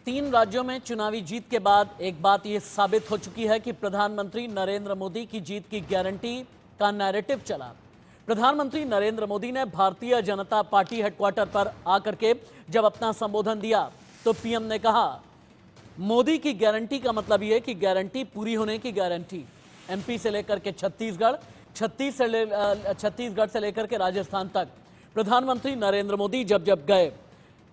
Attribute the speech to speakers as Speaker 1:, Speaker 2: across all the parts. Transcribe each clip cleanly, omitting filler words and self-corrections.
Speaker 1: तीन राज्यों में चुनावी जीत के बाद एक बात यह साबित हो चुकी है कि प्रधानमंत्री नरेंद्र मोदी की जीत की गारंटी का नैरेटिव चला। प्रधानमंत्री नरेंद्र मोदी ने भारतीय जनता पार्टी हेडक्वार्टर पर आकर के जब अपना संबोधन दिया तो पीएम ने कहा, मोदी की गारंटी का मतलब यह कि गारंटी पूरी होने की गारंटी। एमपी से लेकर के छत्तीसगढ़, छत्तीसगढ़ से लेकर के राजस्थान तक प्रधानमंत्री नरेंद्र मोदी जब जब गए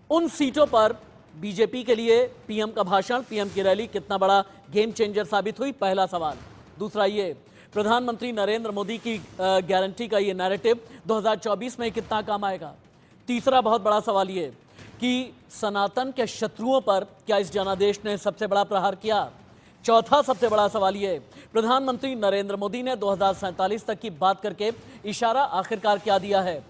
Speaker 1: उन सीटों पर बीजेपी के लिए पीएम का भाषण, पीएम की रैली कितना बड़ा गेम चेंजर साबित हुई, पहला सवाल। दूसरा ये, प्रधानमंत्री नरेंद्र मोदी की गारंटी का ये नैरेटिव 2024 में कितना काम आएगा। तीसरा बहुत बड़ा सवाल ये कि सनातन के शत्रुओं पर क्या इस जनादेश ने सबसे बड़ा प्रहार किया। चौथा सबसे बड़ा सवाल ये, प्रधानमंत्री नरेंद्र मोदी ने 2047 तक की बात करके इशारा आखिरकार क्या दिया है।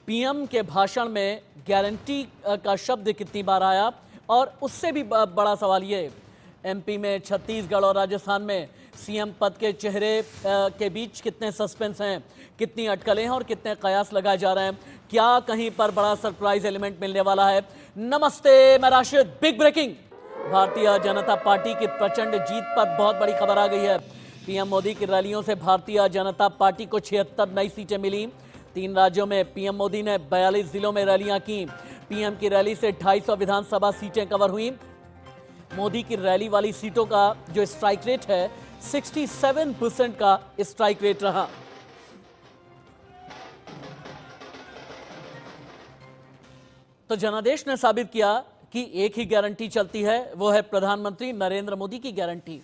Speaker 1: पीएम के भाषण में गारंटी का शब्द कितनी बार आया। और उससे भी बड़ा सवाल ये, एमपी में, छत्तीसगढ़ और राजस्थान में सीएम पद के चेहरे के बीच कितने सस्पेंस हैं, कितनी अटकलें हैं और कितने कयास लगाए जा रहे हैं। क्या कहीं पर बड़ा सरप्राइज एलिमेंट मिलने वाला है। नमस्ते, मैं Rashid. Big breaking, Bharatiya Janata party की प्रचंड जीत पर बहुत बड़ी खबर आ गई है। पीएम मोदी की रैलियों से भारतीय जनता पार्टी को 76 नई सीटें मिली। 3 राज्यों में पीएम मोदी ने 42 जिलों में रैलियां की। पीएम की रैली से 250 विधानसभा सीटें कवर हुई। मोदी की रैली वाली सीटों का जो स्ट्राइक रेट है 67% का स्ट्राइक रेट रहा। तो जनादेश ने साबित किया कि एक ही गारंटी चलती है, वो है प्रधानमंत्री नरेंद्र मोदी की गारंटी।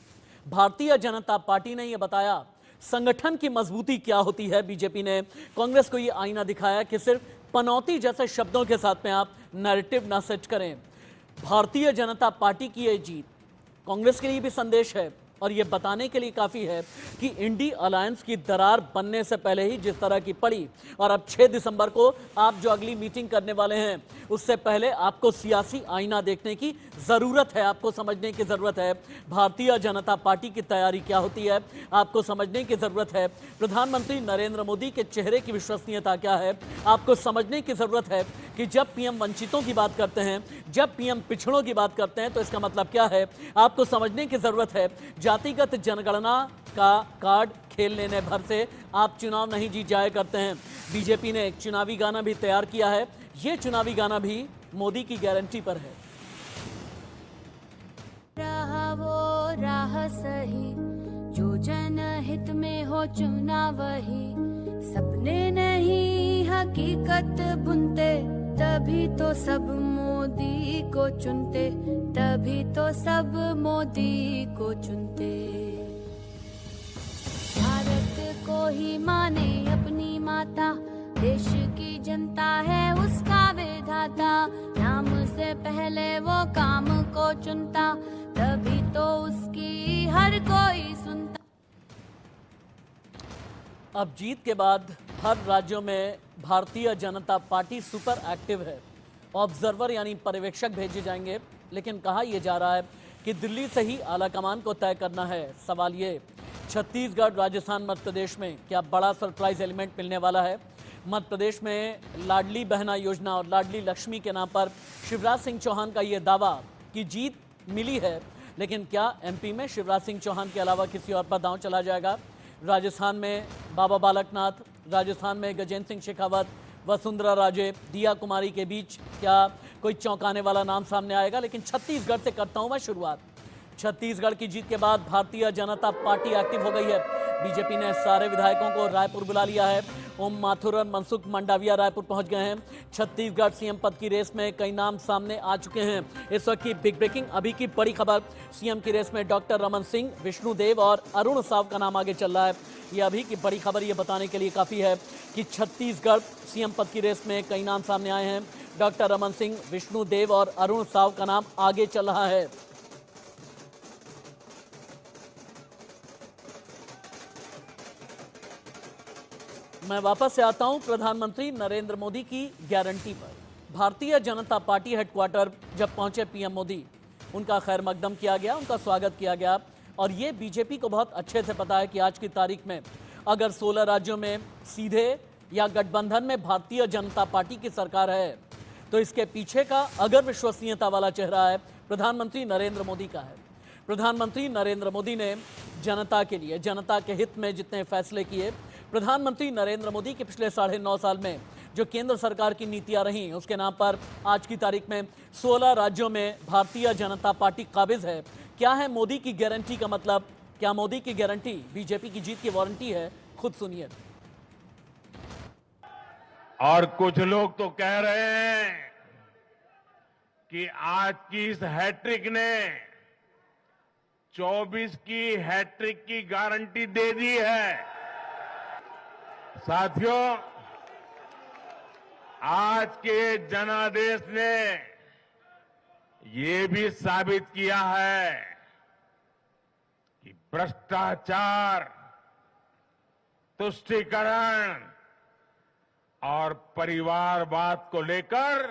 Speaker 1: भारतीय जनता पार्टी ने यह बताया संगठन की मजबूती क्या होती है। बीजेपी ने कांग्रेस को यह आईना दिखाया कि सिर्फ पनौती जैसे शब्दों के साथ में आप नैरेटिव ना सेट करें। भारतीय जनता पार्टी की यह जीत कांग्रेस के लिए भी संदेश है और यह बताने के लिए काफी है कि इंडी अलायंस की दरार बनने से पहले ही जिस तरह की पड़ी, और अब 6 दिसंबर को आप जो अगली मीटिंग करने वाले हैं उससे पहले आपको सियासी आईना देखने की जरूरत है। आपको समझने की जरूरत है भारतीय जनता पार्टी की तैयारी क्या होती है। आपको समझने की जरूरत है प्रधानमंत्री नरेंद्र मोदी के चेहरे की विश्वसनीयता क्या है। आपको समझने की जरूरत है कि जब पीएम वंचितों की बात करते हैं, जब पीएम पिछड़ों की बात करते हैं तो इसका मतलब क्या है। आपको समझने की जरूरत है जातिगत जनगणना का कार्ड खेल लेने भर से आप चुनाव नहीं जीत जाया करते हैं। बीजेपी ने एक चुनावी गाना भी तैयार किया है। यह चुनावी गाना भी मोदी की गारंटी पर है।
Speaker 2: रहा वो राह सही जो जनहित में हो, चुना वही सपने नहीं हकीकत बुनते, तभी तो सब मोदी को चुनते, तभी तो सब मोदी को चुनते। भारत को ही माने अपनी माता, देश की जनता है उसका विधाता, नाम से पहले वो काम को चुनता, तभी तो उसकी हर कोई सुनता।
Speaker 1: अब जीत के बाद हर राज्यों में Bharatiya Janata party super active है। ऑब्जर्वर यानी पर्यवेक्षक भेजे जाएंगे, लेकिन कहा यह जा रहा है कि दिल्ली से ही आलाकमान को तय करना है। सवाल ये, छत्तीसगढ़, राजस्थान, मध्य प्रदेश में क्या बड़ा सरप्राइज एलिमेंट मिलने वाला है। मध्य प्रदेश में लाडली बहना योजना और लाडली लक्ष्मी के नाम पर शिवराज सिंह चौहान का यह दावा कि जीत मिली है, लेकिन क्या एमपी में शिवराज सिंह चौहान के अलावा किसी और पर दांव चला जाएगा। राजस्थान में बाबा बालकनाथ, राजस्थान में गजेंद्र सिंह शेखावत, वसुंधरा राजे, दिया कुमारी के बीच क्या कोई चौंकाने वाला नाम सामने आएगा। लेकिन छत्तीसगढ़ से करता हूं मैं शुरुआत। छत्तीसगढ़ की जीत के बाद भारतीय जनता पार्टी एक्टिव हो गई है। बीजेपी ने सारे विधायकों को रायपुर बुला लिया है। ओम माथुर और मनसुख मंडाविया रायपुर पहुंच गए हैं। छत्तीसगढ़ सीएम पद की रेस में कई नाम सामने आ चुके हैं। इस वक्त की बिग ब्रेकिंग, अभी की बड़ी खबर, सीएम की रेस में डॉक्टर रमन सिंह, विष्णुदेव और अरुण साव का नाम आगे चल रहा है। ये अभी की बड़ी खबर ये बताने के लिए काफ़ी है कि छत्तीसगढ़ सीएम पद की रेस में कई नाम सामने आए हैं। डॉक्टर रमन सिंह, विष्णुदेव और अरुण साव का नाम आगे चल रहा है। मैं वापस से आता हूं प्रधानमंत्री नरेंद्र मोदी की गारंटी पर। भारतीय जनता पार्टी हेडक्वार्टर जब पहुंचे पीएम मोदी, उनका खैर मकदम किया गया, उनका स्वागत किया गया। और ये बीजेपी को बहुत अच्छे से पता है कि आज की तारीख में अगर 16 राज्यों में सीधे या गठबंधन में भारतीय जनता पार्टी की सरकार है तो इसके पीछे का अगर विश्वसनीयता वाला चेहरा है प्रधानमंत्री नरेंद्र मोदी का है। प्रधानमंत्री नरेंद्र मोदी ने जनता के लिए, जनता के हित में जितने फैसले किए, प्रधानमंत्री नरेंद्र मोदी के पिछले 9.5 साल में जो केंद्र सरकार की नीतियां रही, उसके नाम पर आज की तारीख में 16 राज्यों में भारतीय जनता पार्टी काबिज है। क्या है मोदी की गारंटी का मतलब? क्या मोदी की गारंटी बीजेपी की जीत की वारंटी है? खुद सुनिए।
Speaker 3: और कुछ लोग तो कह रहे हैं कि आज की इस हैट्रिक ने 24 की हैट्रिक की गारंटी दे दी है। साथियों, आज के जनादेश ने ये भी साबित किया है कि भ्रष्टाचार, तुष्टीकरण और परिवारवाद को लेकर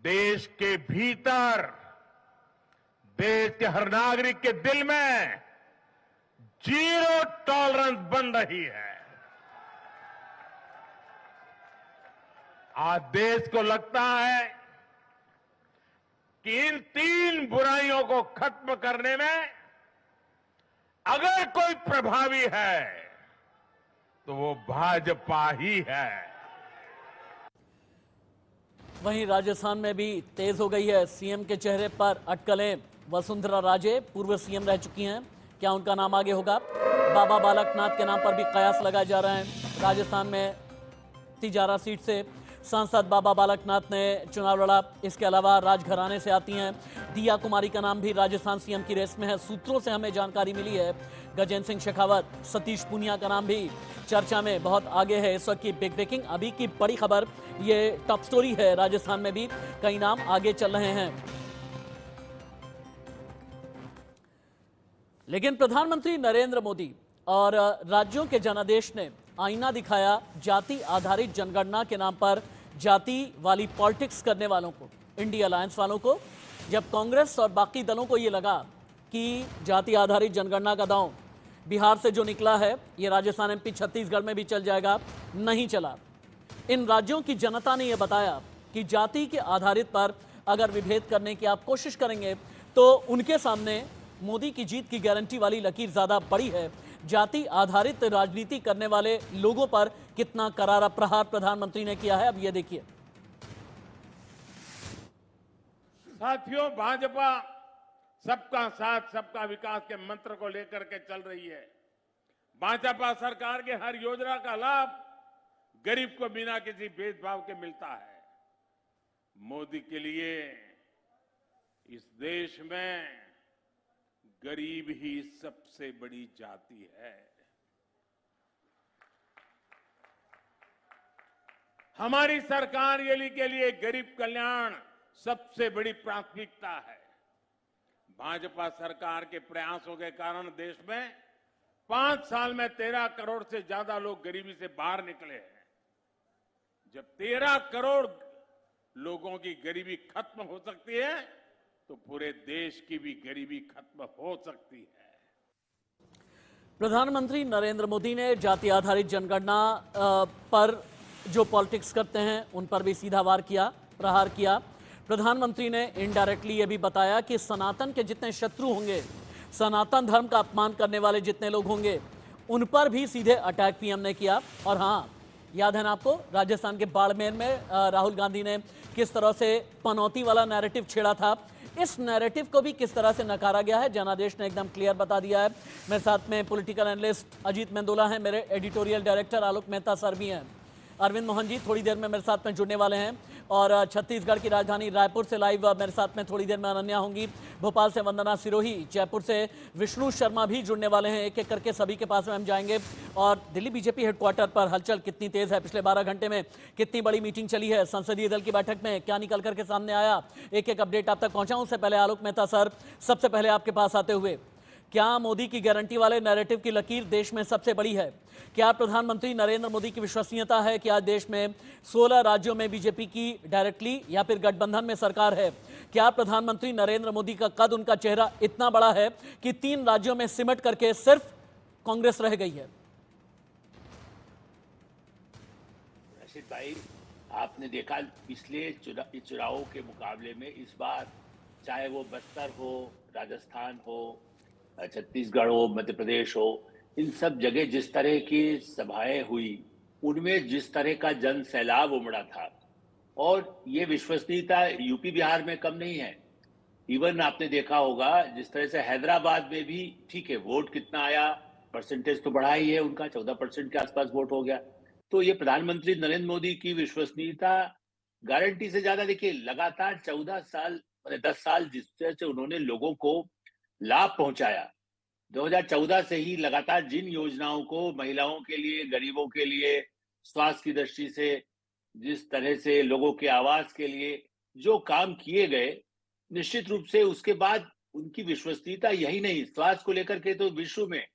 Speaker 3: देश के भीतर, देश के हर नागरिक के दिल में जीरो टॉलरेंस बन रही है। आज देश को लगता है कि इन 3 बुराइयों को खत्म करने में अगर कोई प्रभावी है तो वो भाजपा ही है।
Speaker 1: वहीं राजस्थान में भी तेज हो गई है सीएम के चेहरे पर अटकलें। वसुंधरा राजे पूर्व सीएम रह चुकी हैं, क्या उनका नाम आगे होगा? बाबा बालकनाथ के नाम पर भी कयास लगाए जा रहे हैं। राजस्थान में तिजारा सीट से सांसद बाबा बालकनाथ ने चुनाव लड़ा। इसके अलावा राजघराने से आती हैं दिया कुमारी का नाम भी राजस्थान सीएम की रेस में है। सूत्रों से हमें जानकारी मिली है गजेंद्र सिंह शेखावत, सतीश पूनिया का नाम भी चर्चा में बहुत आगे है। इस वक्त की बिग ब्रेकिंग, अभी की बड़ी खबर, ये टॉप स्टोरी है। राजस्थान में भी कई नाम आगे चल रहे हैं। लेकिन प्रधानमंत्री नरेंद्र मोदी और राज्यों के जनादेश ने आईना दिखाया जाति आधारित जनगणना के नाम पर जाति वाली पॉलिटिक्स करने वालों को, इंडिया अलायंस वालों को। जब कांग्रेस और बाकी दलों को ये लगा कि जाति आधारित जनगणना का दांव बिहार से जो निकला है ये राजस्थान, एमपी, छत्तीसगढ़ में भी चल जाएगा, नहीं चला। इन राज्यों की जनता ने यह बताया कि जाति के आधारित पर अगर विभेद करने की आप कोशिश करेंगे तो उनके सामने मोदी की जीत की गारंटी वाली लकीर ज्यादा बड़ी है। जाति आधारित राजनीति करने वाले लोगों पर कितना करारा प्रहार प्रधानमंत्री ने किया है, अब ये देखिए।
Speaker 3: साथियों, भाजपा सबका साथ सबका विकास के मंत्र को लेकर के चल रही है। भाजपा सरकार के हर योजना का लाभ गरीब को बिना किसी भेदभाव के मिलता है। मोदी के लिए इस देश में गरीब ही सबसे बड़ी जाति है। हमारी सरकार के लिए गरीब कल्याण सबसे बड़ी प्राथमिकता है। भाजपा सरकार के प्रयासों के कारण देश में 5 साल में 13 करोड़ से ज्यादा लोग गरीबी से बाहर निकले हैं। जब 13 करोड़ लोगों की गरीबी खत्म हो सकती है तो पूरे देश की भी गरीबी खत्म हो सकती है।
Speaker 1: प्रधानमंत्री नरेंद्र मोदी ने जाति आधारित जनगणना पर जो पॉलिटिक्स करते हैं उन पर भी सीधा वार किया, प्रहार किया। प्रधानमंत्री ने इनडायरेक्टली यह भी बताया कि सनातन के जितने शत्रु होंगे, सनातन धर्म का अपमान करने वाले जितने लोग होंगे, उन पर भी सीधे अटैक पीएम ने किया। और हाँ, याद है ना आपको राजस्थान के बाड़मेर में राहुल गांधी ने किस तरह से पनौती वाला नैरेटिव छेड़ा था, इस नैरेटिव को भी किस तरह से नकारा गया है जनादेश ने एकदम क्लियर बता दिया है। मेरे साथ में पॉलिटिकल एनालिस्ट अजीत मेंदोला हैं, मेरे editorial director Alok Mehta sir भी हैं, अरविंद मोहन जी थोड़ी देर में मेरे साथ में जुड़ने वाले हैं, और छत्तीसगढ़ की राजधानी रायपुर से लाइव मेरे साथ में थोड़ी देर में अनन्या होंगी, भोपाल से वंदना सिरोही, जयपुर से विष्णु शर्मा भी जुड़ने वाले हैं। एक एक करके सभी के पास में हम जाएंगे। और दिल्ली बीजेपी हेडक्वार्टर पर हलचल कितनी तेज है, पिछले 12 घंटे में कितनी बड़ी मीटिंग चली है, संसदीय दल की बैठक में क्या निकल करके सामने आया, एक एक अपडेट आप तक पहुंचाऊं। उससे पहले आलोक मेहता सर, सबसे पहले आपके पास आते हुए, क्या मोदी की गारंटी वाले नैरेटिव की लकीर देश में सबसे बड़ी है? क्या प्रधानमंत्री नरेंद्र मोदी की विश्वसनीयता है कि आज देश में 16 राज्यों में बीजेपी की डायरेक्टली या फिर गठबंधन में सरकार है? क्या प्रधानमंत्री नरेंद्र मोदी का कद, उनका चेहरा इतना बड़ा है कि 3 राज्यों में सिमट करके सिर्फ कांग्रेस रह गई है?
Speaker 4: रशीद भाई, आपने देखा पिछले चुनावों के मुकाबले में इस बार चाहे वो बस्तर हो, राजस्थान हो, छत्तीसगढ़ हो, मध्य प्रदेश हो, इन सब जगह जिस तरह की सभाएं हुई, उनमें जिस तरह का जन सैलाब उमड़ा था, और ये विश्वसनीयता यूपी बिहार में कम नहीं है। इवन आपने देखा होगा जिस तरह से हैदराबाद में भी, ठीक है, वोट कितना आया, परसेंटेज तो बढ़ा ही है उनका, 14% के आसपास वोट हो गया। तो ये प्रधानमंत्री नरेंद्र मोदी की विश्वसनीयता गारंटी से ज्यादा, देखिए लगातार 14 साल, मतलब 10 साल जिस तरह से उन्होंने लोगों को लाभ पहुंचाया, 2014 से ही लगातार जिन योजनाओं को महिलाओं के लिए, गरीबों के लिए, स्वास्थ्य की दृष्टि से, जिस तरह से लोगों के आवास के लिए जो काम किए गए, निश्चित रूप से उसके बाद उनकी विश्वसनीयता यही नहीं, स्वास्थ्य को लेकर के तो विश्व में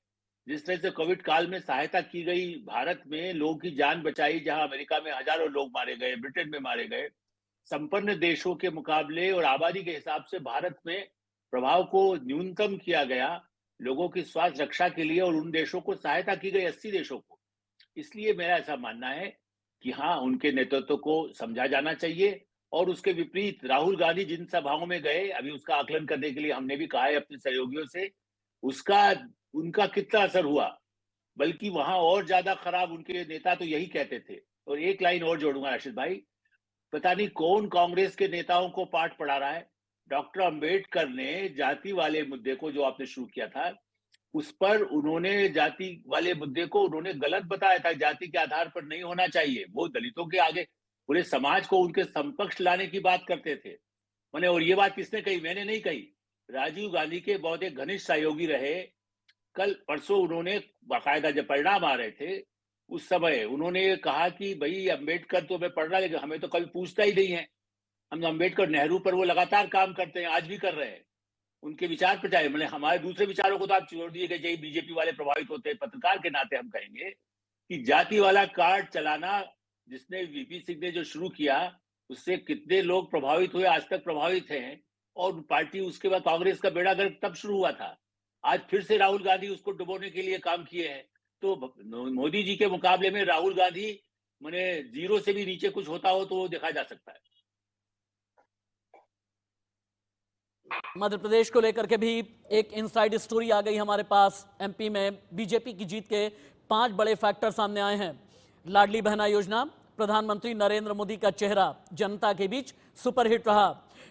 Speaker 4: जिस तरह से कोविड काल में सहायता की गई, भारत में लोगों की जान बचाई, जहां अमेरिका में हजारों लोग मारे गए, ब्रिटेन में मारे गए, संपन्न देशों के मुकाबले और आबादी के हिसाब से भारत में प्रभाव को न्यूनतम किया गया लोगों की स्वास्थ्य रक्षा के लिए, और उन देशों को सहायता की गई, 80 देशों को। इसलिए मेरा ऐसा मानना है कि हाँ, उनके नेतृत्व को समझा जाना चाहिए। और उसके विपरीत राहुल गांधी जिन सभाओं में गए, अभी उसका आकलन करने के लिए हमने भी कहा है अपने सहयोगियों से, उसका उनका कितना असर हुआ, बल्कि वहां और ज्यादा खराब उनके नेता तो यही कहते थे। और एक लाइन और जोड़ूंगा राशिद भाई, पता नहीं कौन कांग्रेस के नेताओं को पाठ पढ़ा रहा है। डॉक्टर अंबेडकर ने जाति वाले मुद्दे को, जो आपने शुरू किया था, उस पर उन्होंने जाति वाले मुद्दे को उन्होंने गलत बताया था, जाति के आधार पर नहीं होना चाहिए। वो दलितों के आगे पूरे समाज को उनके समकक्ष लाने की बात करते थे मैंने। और ये बात किसने कही? मैंने नहीं कही, राजीव गांधी के बहुत एक घनिष्ठ सहयोगी रहे, कल परसों उन्होंने बाकायदा जब परिणाम आ रहे थे उस समय उन्होंने कहा कि भाई अंबेडकर तो मैं पढ़ रहा, लेकिन हमें तो कभी पूछता ही नहीं है। हम अंबेडकर नेहरू पर वो लगातार काम करते हैं, आज भी कर रहे हैं, उनके विचार पर चाहे, मैंने हमारे दूसरे विचारों को तो आप छोड़ दिए कि बीजेपी वाले प्रभावित होते हैं। पत्रकार के नाते हम कहेंगे कि जाति वाला कार्ड चलाना जिसने वीपी सिंह ने जो शुरू किया, उससे कितने लोग प्रभावित हुए, आज तक प्रभावित हैं। और पार्टी उसके बाद कांग्रेस का बेड़ा गर्क तब शुरू हुआ था, आज फिर से राहुल गांधी उसको डुबोने के लिए काम किए हैं। तो मोदी जी के मुकाबले में राहुल गांधी मैंने जीरो से भी नीचे कुछ होता हो तो वो देखा जा सकता है।
Speaker 1: मध्य प्रदेश को लेकर के भी एक इनसाइड स्टोरी आ गई हमारे पास। एमपी में बीजेपी की जीत के 5 बड़े फैक्टर सामने आए हैं। लाडली बहना योजना, प्रधानमंत्री नरेंद्र मोदी का चेहरा जनता के बीच सुपरहिट रहा।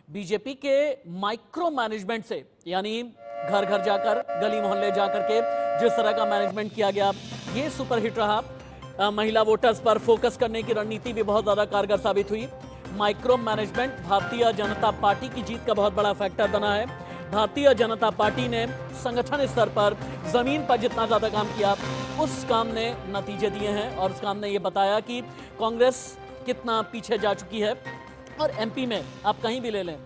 Speaker 1: बीजेपी के माइक्रो मैनेजमेंट से, यानी घर घर जाकर, गली मोहल्ले जाकर के जिस तरह का मैनेजमेंट किया गया, ये सुपरहिट रहा। महिला वोटर्स पर फोकस करने की रणनीति भी बहुत ज्यादा कारगर साबित हुई। Micro management Bharatiya Janata party की जीत का बहुत बड़ा फैक्टर बना है। भारतीय जनता पार्टी ने संगठन स्तर पर, जमीन पर जितना ज्यादा काम किया, उस काम ने नतीजे दिए हैं। और उस काम ने यह बताया कि कांग्रेस कितना पीछे जा चुकी है। और एमपी में आप कहीं भी ले लें,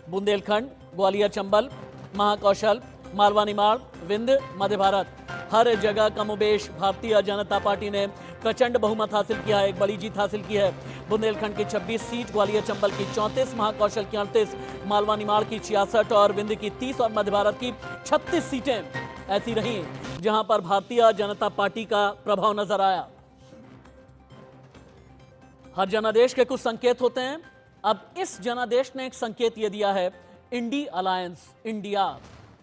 Speaker 1: बुंदेलखंड, ग्वालियर, चंबल, महाकौशल, मालवा, निमाड़, विंध्य, मध्य भारत, हर जगह कमोबेश भारतीय जनता पार्टी ने प्रचंड बहुमत हासिल किया है, एक बड़ी जीत हासिल की है। बुंदेलखंड की 26 सीट, ग्वालियर चंबल की 34, महाकौशल की 38, मालवा निमाड़ की 66 और विंध्य की 30 और मध्य भारत की 36 सीटें ऐसी रही जहां पर भारतीय जनता पार्टी का प्रभाव नजर आया। हर जनादेश के कुछ संकेत होते हैं। अब इस जनादेश ने एक संकेत यह दिया है, इंडी अलायंस, इंडिया,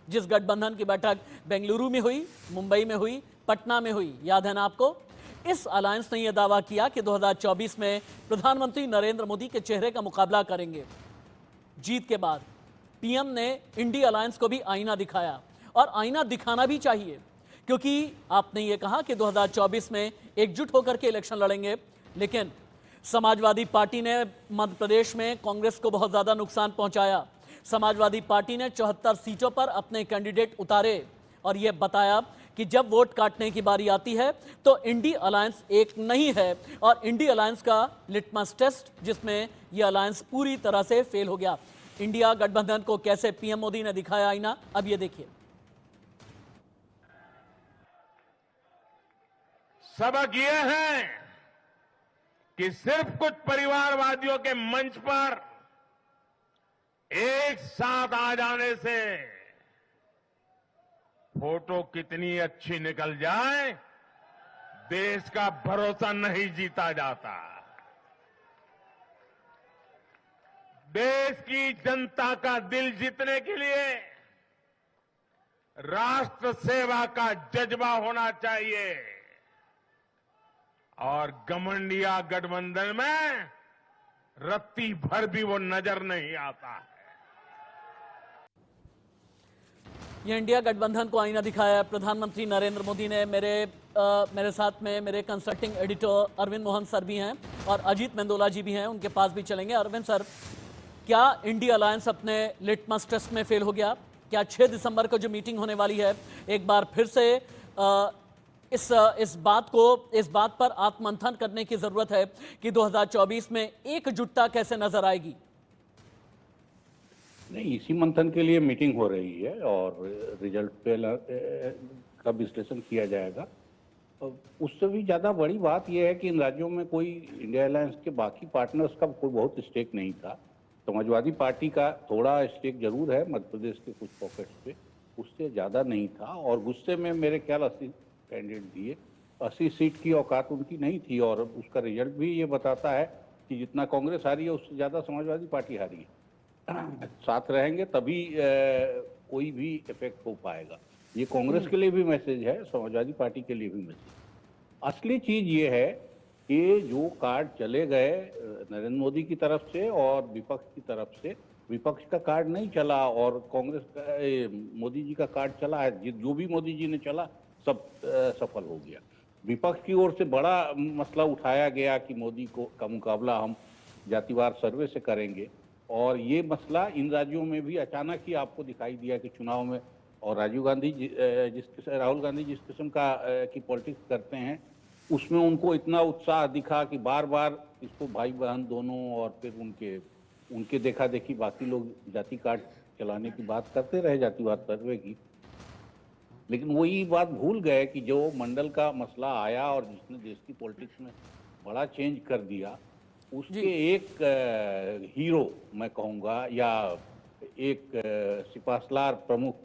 Speaker 1: जिस गठबंधन की बैठक बेंगलुरु में हुई, मुंबई में हुई, पटना में हुई, याद है ना आपको? इस अलायंस ने यह दावा किया कि 2024 में प्रधानमंत्री नरेंद्र मोदी के चेहरे का मुकाबला करेंगे। जीत के बाद पीएम ने इंडी अलायंस को भी आईना दिखाया, और आईना दिखाना भी चाहिए, क्योंकि आपने ये कहा कि 2024 में एकजुट होकर के इलेक्शन लड़ेंगे। लेकिन समाजवादी पार्टी ने मध्य प्रदेश में कांग्रेस को बहुत ज्यादा नुकसान पहुंचाया। समाजवादी पार्टी ने 74 सीटों पर अपने कैंडिडेट उतारे और यह बताया कि जब वोट काटने की बारी आती है तो इंडी अलायंस एक नहीं है। और इंडी अलायंस का लिटमस टेस्ट, जिसमें यह अलायंस पूरी तरह से फेल हो गया। इंडिया गठबंधन को कैसे पीएम मोदी ने दिखाया आईना, अब ये देखिए।
Speaker 3: सबक ये है कि सिर्फ कुछ परिवारवादियों के मंच पर एक साथ आ जाने से फोटो कितनी अच्छी निकल जाए, देश का भरोसा नहीं जीता जाता। देश की जनता का दिल जीतने के लिए राष्ट्र सेवा का जज्बा होना चाहिए और घमंडिया गठबंधन में रत्ती भर भी वो नजर नहीं आता है।
Speaker 1: ये इंडिया गठबंधन को आईना दिखाया है प्रधानमंत्री नरेंद्र मोदी ने। मेरे साथ में मेरे consulting editor Arvind Mohan sir भी हैं और अजीत मेंदोला जी भी हैं, उनके पास भी चलेंगे। अरविंद सर, क्या इंडिया अलायंस अपने लिटमस टेस्ट में फेल हो गया? क्या 6 दिसंबर को जो मीटिंग होने वाली है, एक बार फिर से इस बात पर आत्ममंथन करने की जरूरत है कि 2024 में एकजुटता कैसे नजर आएगी?
Speaker 5: नहीं, इसी मंथन के लिए मीटिंग हो रही है और रिजल्ट पे का विश्लेषण किया जाएगा। उससे भी ज़्यादा बड़ी बात यह है कि इन राज्यों में कोई इंडिया अलायंस के बाकी पार्टनर्स का कोई बहुत स्टेक नहीं था। समाजवादी पार्टी का थोड़ा स्टेक जरूर है मध्य प्रदेश के कुछ पॉकेट्स पे, उससे ज़्यादा नहीं था। और गुस्से में मेरे ख्याल 80 कैंडिडेट दिए, 80 सीट की औकात उनकी नहीं थी और उसका रिजल्ट भी ये बताता है कि जितना कांग्रेस हारी है उससे ज़्यादा समाजवादी पार्टी हारी है। साथ रहेंगे तभी कोई भी इफेक्ट हो पाएगा। ये कांग्रेस के लिए भी मैसेज है, समाजवादी पार्टी के लिए भी मैसेज। असली चीज ये है कि जो कार्ड चले गए नरेंद्र मोदी की तरफ से और विपक्ष की तरफ से, विपक्ष का कार्ड नहीं चला और कांग्रेस का मोदी जी का कार्ड चला है। जो भी मोदी जी ने चला सब सफल हो गया। विपक्ष की ओर से बड़ा मसला उठाया गया कि मोदी को का मुकाबला हम जातिवार सर्वे से करेंगे और ये मसला इन राज्यों में भी अचानक ही आपको दिखाई दिया कि चुनाव में, और राहुल गांधी जिस किस्म की पॉलिटिक्स करते हैं उसमें उनको इतना उत्साह दिखा कि बार बार इसको भाई बहन दोनों और फिर उनके देखा देखी बाकी लोग जाति कार्ड चलाने की बात करते रहे, जातिवाद सर्वे की। लेकिन वही बात भूल गए कि जो मंडल का मसला आया और जिसने देश की पॉलिटिक्स में बड़ा चेंज कर दिया, उसके एक हीरो मैं कहूँगा या एक सिपाहसलार प्रमुख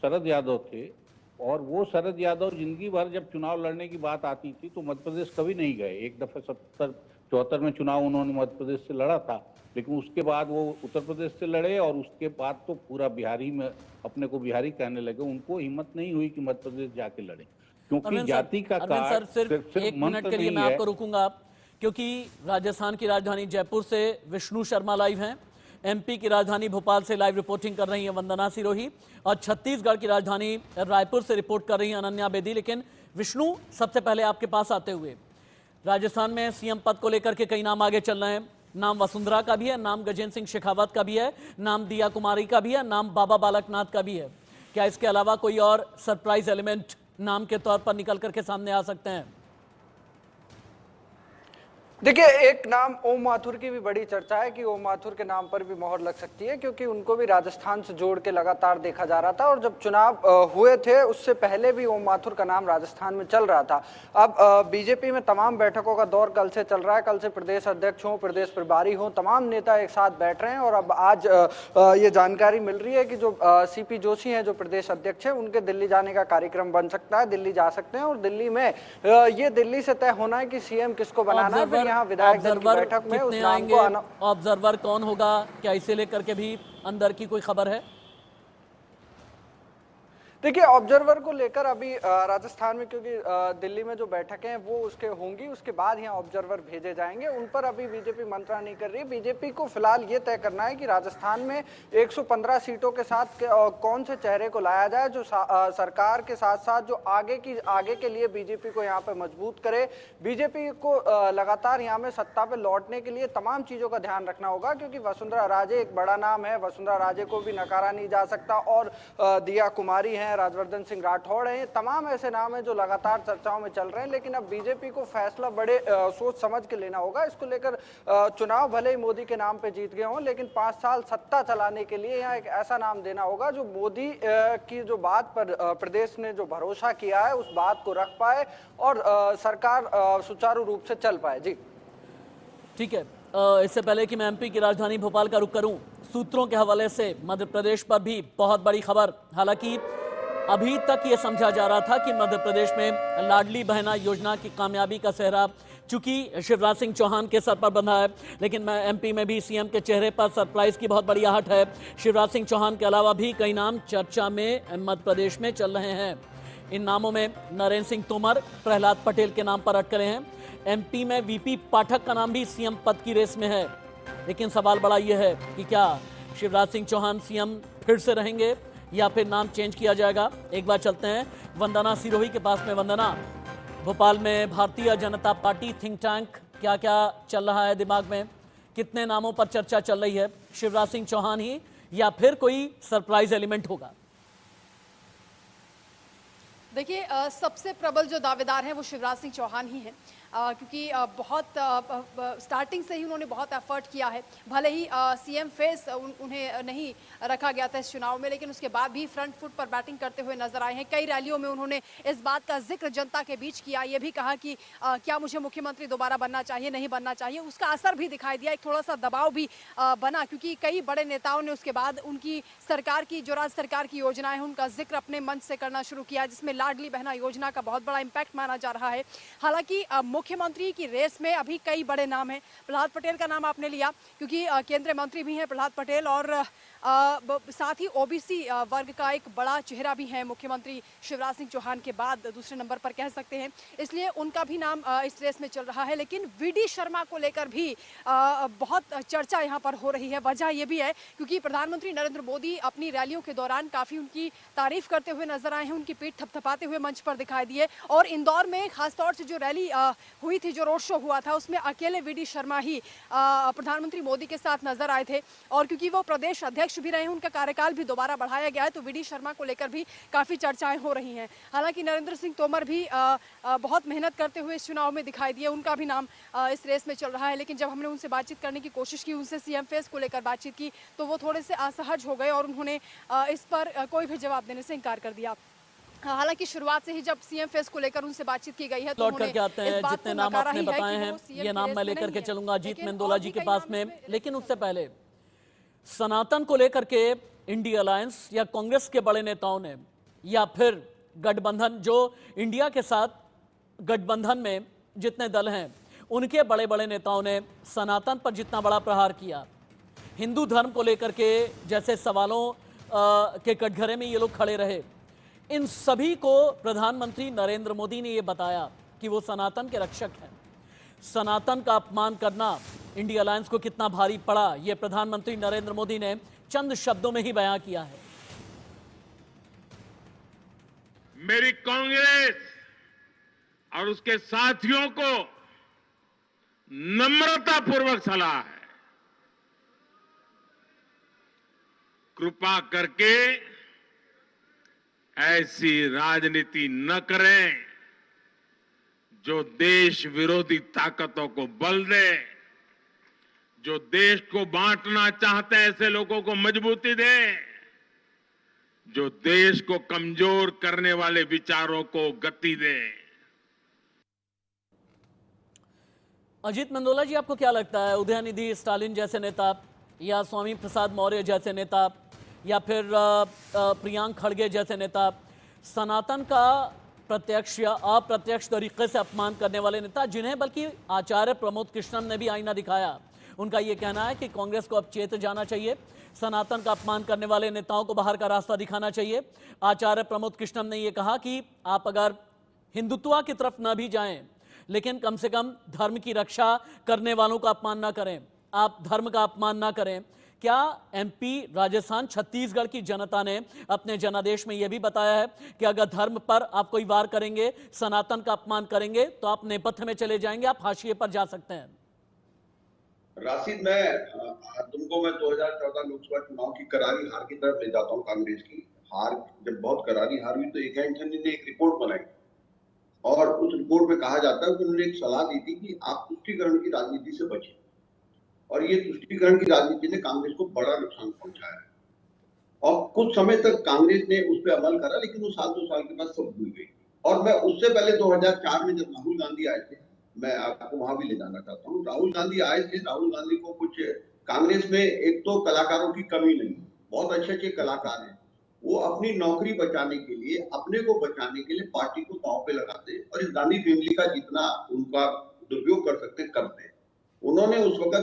Speaker 5: शरद यादव थे। और वो शरद यादव जिंदगी भर जब चुनाव लड़ने की बात आती थी तो मध्य प्रदेश कभी नहीं गए। एक दफे 74 में चुनाव उन्होंने मध्य प्रदेश से लड़ा था, लेकिन उसके बाद वो उत्तर प्रदेश से लड़े और उसके बाद तो पूरा बिहारी में अपने को बिहारी कहने लगे। उनको हिम्मत नहीं हुई कि मध्य प्रदेश जाके लड़े, क्योंकि जाति का कार्ड
Speaker 1: सिर्फ 1 मिनट के लिए मैं आपको रुकूंगा, क्योंकि राजस्थान की राजधानी जयपुर से विष्णु शर्मा लाइव हैं, एमपी की राजधानी भोपाल से लाइव रिपोर्टिंग कर रही हैं वंदना सिरोही, और छत्तीसगढ़ की राजधानी रायपुर से रिपोर्ट कर रही हैं अनन्या बेदी। लेकिन विष्णु, सबसे पहले आपके पास आते हुए, राजस्थान में सीएम पद को लेकर के कई नाम आगे चल रहे हैं। नाम वसुंधरा का भी है, नाम गजेंद्र सिंह शेखावत का भी है, नाम दिया कुमारी का भी है, नाम बाबा बालकनाथ का भी है। क्या इसके अलावा कोई और सरप्राइज एलिमेंट नाम के तौर पर निकल करके सामने आ सकते हैं?
Speaker 6: देखिए, एक नाम ओम माथुर की भी बड़ी चर्चा है कि ओम माथुर के नाम पर भी मोहर लग सकती है, क्योंकि उनको भी राजस्थान से जोड़ के लगातार देखा जा रहा था और जब चुनाव हुए थे उससे पहले भी ओम माथुर का नाम राजस्थान में चल रहा था। अब बीजेपी में तमाम बैठकों का दौर कल से चल रहा है। कल से प्रदेश अध्यक्ष हों, प्रदेश प्रभारी हों, तमाम नेता एक साथ बैठ रहे हैं और अब आज ये जानकारी मिल रही है कि जो सीपी जोशी हैं, जो प्रदेश अध्यक्ष है, उनके दिल्ली जाने का कार्यक्रम बन सकता है, दिल्ली जा सकते हैं। और दिल्ली में ये दिल्ली से तय होना है कि सीएम किसको बनाना है। यहाँ विधायक दल की बैठक में उस नाम को
Speaker 1: ऑब्जर्वर कौन होगा, क्या इसे लेकर के भी अंदर की कोई खबर है?
Speaker 6: देखिए, ऑब्जर्वर को लेकर अभी राजस्थान में, क्योंकि दिल्ली में जो बैठकें हैं वो उसके होंगी, उसके बाद यहाँ ऑब्जर्वर भेजे जाएंगे। उन पर अभी बीजेपी मंत्रणा नहीं कर रही है। बीजेपी को फिलहाल ये तय करना है कि राजस्थान में 115 सीटों के साथ कौन से चेहरे को लाया जाए जो सरकार के साथ साथ जो आगे के लिए बीजेपी को यहाँ पे मजबूत करे। बीजेपी को लगातार यहाँ में सत्ता पे लौटने के लिए तमाम चीजों का ध्यान रखना होगा, क्योंकि वसुंधरा राजे एक बड़ा नाम है, वसुंधरा राजे को भी नकारा नहीं जा सकता, और दिया कुमारी है, राजवर्धन सिंह राठौड़ हैं, तमाम ऐसे नाम हैं जो लगातार चर्चाओं में चल रहे हैं। लेकिन अब बीजेपी को फैसला बड़े सोच समझ के लेना होगा। इसको लेकर चुनाव भले ही मोदी के नाम पे जीत गए हों, लेकिन 5 साल सत्ता चलाने के लिए यहाँ एक ऐसा नाम देना होगा जो मोदी की जो बात पर प्रदेश ने जो भरोसा किया है उस बात को रख पाए और सरकार सुचारू रूप से चल पाए। जी
Speaker 1: ठीक है, इससे पहले कि मैं एमपी की राजधानी भोपाल का रुख करूं, सूत्रों के हवाले से मध्य प्रदेश पर भी बहुत बड़ी खबर। हालांकि अभी तक ये समझा जा रहा था कि मध्य प्रदेश में लाडली बहना योजना की कामयाबी का सेहरा चूंकि शिवराज सिंह चौहान के सर पर बंधा है, लेकिन मैं एमपी में भी सीएम के चेहरे पर सरप्राइज की बहुत बड़ी आहट है। शिवराज सिंह चौहान के अलावा भी कई नाम चर्चा में मध्य प्रदेश में चल रहे हैं। इन नामों में नरेंद्र सिंह तोमर, प्रहलाद पटेल के नाम पर अटकलें हैं। एमपी में वीपी पाठक का नाम भी सीएम पद की रेस में है। लेकिन सवाल बड़ा यह है कि क्या शिवराज सिंह चौहान सीएम फिर से रहेंगे या फिर नाम चेंज किया जाएगा। एक बार चलते हैं वंदना सिरोही के पास में। वंदना, भोपाल में Bharatiya Janata party think tank, क्या क्या चल रहा है दिमाग में? कितने नामों पर चर्चा चल रही है? शिवराज सिंह चौहान ही या फिर कोई सरप्राइज एलिमेंट होगा?
Speaker 7: देखिए, सबसे प्रबल जो दावेदार हैं वो शिवराज सिंह चौहान ही हैं, क्योंकि बहुत स्टार्टिंग से ही उन्होंने बहुत एफर्ट किया है। भले ही सीएम फेस उन्हें नहीं रखा गया था इस चुनाव में, लेकिन उसके बाद भी फ्रंट फुट पर बैटिंग करते हुए नजर आए हैं। कई रैलियों में उन्होंने इस बात का जिक्र जनता के बीच किया, ये भी कहा कि क्या मुझे मुख्यमंत्री दोबारा बनना चाहिए, नहीं बनना चाहिए। उसका असर भी दिखाई दिया, एक थोड़ा सा दबाव भी बना, क्योंकि कई बड़े नेताओं ने उसके बाद उनकी सरकार की, जो राज्य सरकार की योजनाएं हैं, उनका जिक्र अपने मंच से करना शुरू किया, जिसमें लाडली बहना योजना का बहुत बड़ा इम्पैक्ट माना जा रहा है। हालांकि मुख्यमंत्री की रेस में अभी कई बड़े नाम हैं। प्रहलाद पटेल का नाम आपने लिया, क्योंकि केंद्रीय मंत्री भी हैं प्रहलाद पटेल, और साथ ही ओबीसी वर्ग का एक बड़ा चेहरा भी है मुख्यमंत्री शिवराज सिंह चौहान के बाद दूसरे नंबर पर कह सकते हैं, इसलिए उनका भी नाम इस रेस में चल रहा है। लेकिन वीडी शर्मा को लेकर भी बहुत चर्चा यहाँ पर हो रही है। वजह यह भी है क्योंकि प्रधानमंत्री नरेंद्र मोदी अपनी रैलियों के दौरान काफ़ी उनकी तारीफ करते हुए नजर आए हैं, उनकी पीठ थपथपाते हुए मंच पर दिखाई दिए। और इंदौर में खासतौर से जो रैली हुई थी, जो रोड शो हुआ था, उसमें अकेले वीडी शर्मा ही प्रधानमंत्री मोदी के साथ नजर आए थे। और क्योंकि वो प्रदेश अध्यक्ष भी रहे हैं, उनका कार्यकाल भी दोबारा बढ़ाया गया है, तो वीडी शर्मा को लेकर भी काफी चर्चाएं हो रही हैं। हालांकि नरेंद्र सिंह तोमर भी बहुत मेहनत करते हुए इस चुनाव में दिखाई दिए, उनका भी नाम इस रेस में चल रहा है। लेकिन जब हमने उनसे बातचीत करने की कोशिश की, उनसे सीएम फेस को लेकर बातचीत की, तो वो थोड़े से असहज हो गए और उन्होंने इस पर कोई भी जवाब देने से इनकार कर दिया। हालांकि शुरुआत से ही जब सीएम फेस को लेकर उनसे बातचीत की गई है, तो
Speaker 1: लौट करके आते हैं। जितने नाम आपने बताए हैं, ये नाम मैं लेकर के चलूंगा अजीत मेंदोला जी के पास में। लेकिन उससे पहले सनातन को लेकर के इंडिया अलायंस या कांग्रेस के बड़े नेताओं ने, या फिर गठबंधन, जो इंडिया के साथ गठबंधन में जितने दल हैं, उनके बड़े बड़े नेताओं ने सनातन पर जितना बड़ा प्रहार किया, हिंदू धर्म को लेकर के जैसे सवालों के कटघरे में ये लोग खड़े रहे, इन सभी को प्रधानमंत्री नरेंद्र मोदी ने ये बताया कि वो सनातन के रक्षक हैं। सनातन का अपमान करना इंडिया अलायंस को कितना भारी पड़ा, ये प्रधानमंत्री नरेंद्र मोदी ने चंद शब्दों में ही बयां किया है।
Speaker 3: मेरी कांग्रेस और उसके साथियों को नम्रतापूर्वक सलाह है, कृपा करके ऐसी राजनीति न करें जो देश विरोधी ताकतों को बल दे, जो देश को बांटना चाहते हैं ऐसे लोगों को मजबूती दे, जो देश को कमजोर करने वाले विचारों को गति दे।
Speaker 1: अजीत मेंदोला जी, आपको क्या लगता है, उदयनिधि स्टालिन जैसे नेता या स्वामी प्रसाद मौर्य जैसे नेता या फिर प्रियांक खड़गे जैसे नेता, सनातन का प्रत्यक्ष या अप्रत्यक्ष तरीके से अपमान करने वाले नेता, जिन्हें बल्कि आचार्य प्रमोद कृष्णन ने भी आईना दिखाया, उनका यह कहना है कि कांग्रेस को अब चेत जाना चाहिए, सनातन का अपमान करने वाले नेताओं को बाहर का रास्ता दिखाना चाहिए। आचार्य प्रमोद कृष्णन ने यह कहा कि आप अगर हिंदुत्व की तरफ न भी जाएं, लेकिन कम से कम धर्म की रक्षा करने वालों का अपमान ना करें, आप धर्म का अपमान ना करें। क्या एमपी, राजस्थान, छत्तीसगढ़ की जनता ने अपने जनादेश में यह भी बताया है कि अगर धर्म पर आप कोई वार करेंगे, सनातन का अपमान करेंगे, तो आप नेपथ्य में चले जाएंगे, आप हाशिए पर जा सकते हैं?
Speaker 8: राशिद, तुमको मैं 2014 लोकसभा चुनाव की करारी हार की तरफ ले जाता हूँ। कांग्रेस की हार जब बहुत करारी हार हुई, तो एक एंथनी ने एक रिपोर्ट बनाई और उस रिपोर्ट में कहा जाता है कि उन्होंने एक सलाह दी थी कि आप तुष्टीकरण की राजनीति से बचें, और ये तुष्टीकरण की राजनीति ने कांग्रेस को बड़ा नुकसान पहुंचाया है। और कुछ समय तक कांग्रेस ने उस पर अमल करा, लेकिन वो साल 2 साल के बाद सब भूल गई। और मैं उससे पहले 2004 में जब राहुल गांधी आए थे, मैं आपको वहां भी ले जाना चाहता हूँ। राहुल गांधी आए थे, राहुल गांधी को कुछ कांग्रेस में एक तो कलाकारों की कमी नहीं, बहुत अच्छे अच्छे कलाकार हैं, वो अपनी नौकरी बचाने के लिए, अपने को बचाने के लिए पार्टी को दांव पे लगाते हैं। और इस गांधी फैमिली का जितना उनका दुरुपयोग कर सकते हैं करते हैं। उन्होंने उस वक्त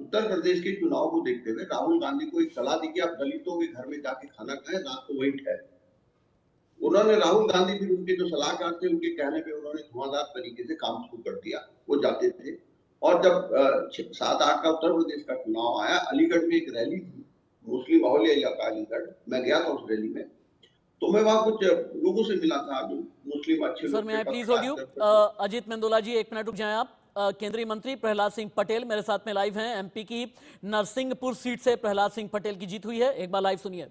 Speaker 8: उत्तर प्रदेश के चुनाव को देखते हुए राहुल गांधी को एक सलाह दी कि आप दलितों के घर में जाके खाना खाएं, रात को वहीं ठहरें। उन्होंने राहुल गांधी फिर उनके जो सलाहकार थे उनके कहने पे उन्होंने धुआंधार तरीके से काम शुरू कर दिया। वो जाते थे और जब 7-8 का उत्तर प्रदेश का चुनाव आया, अलीगढ़ में एक रैली थी, मुस्लिम बाहुल्य इलाका अलीगढ़, मैं गया था उस रैली में, तो मैं वहां कुछ लोगों से मिला था जो मुस्लिम अच्छे
Speaker 1: सर, मैं प्लीज हो यू अजीत मेंदोला जी, 1 मिनट रुक जाएं आप। केंद्रीय मंत्री प्रहलाद सिंह पटेल मेरे साथ में लाइव हैं। एमपी की नरसिंहपुर सीट से प्रहलाद सिंह पटेल की जीत हुई है, एक बार लाइव सुनिए।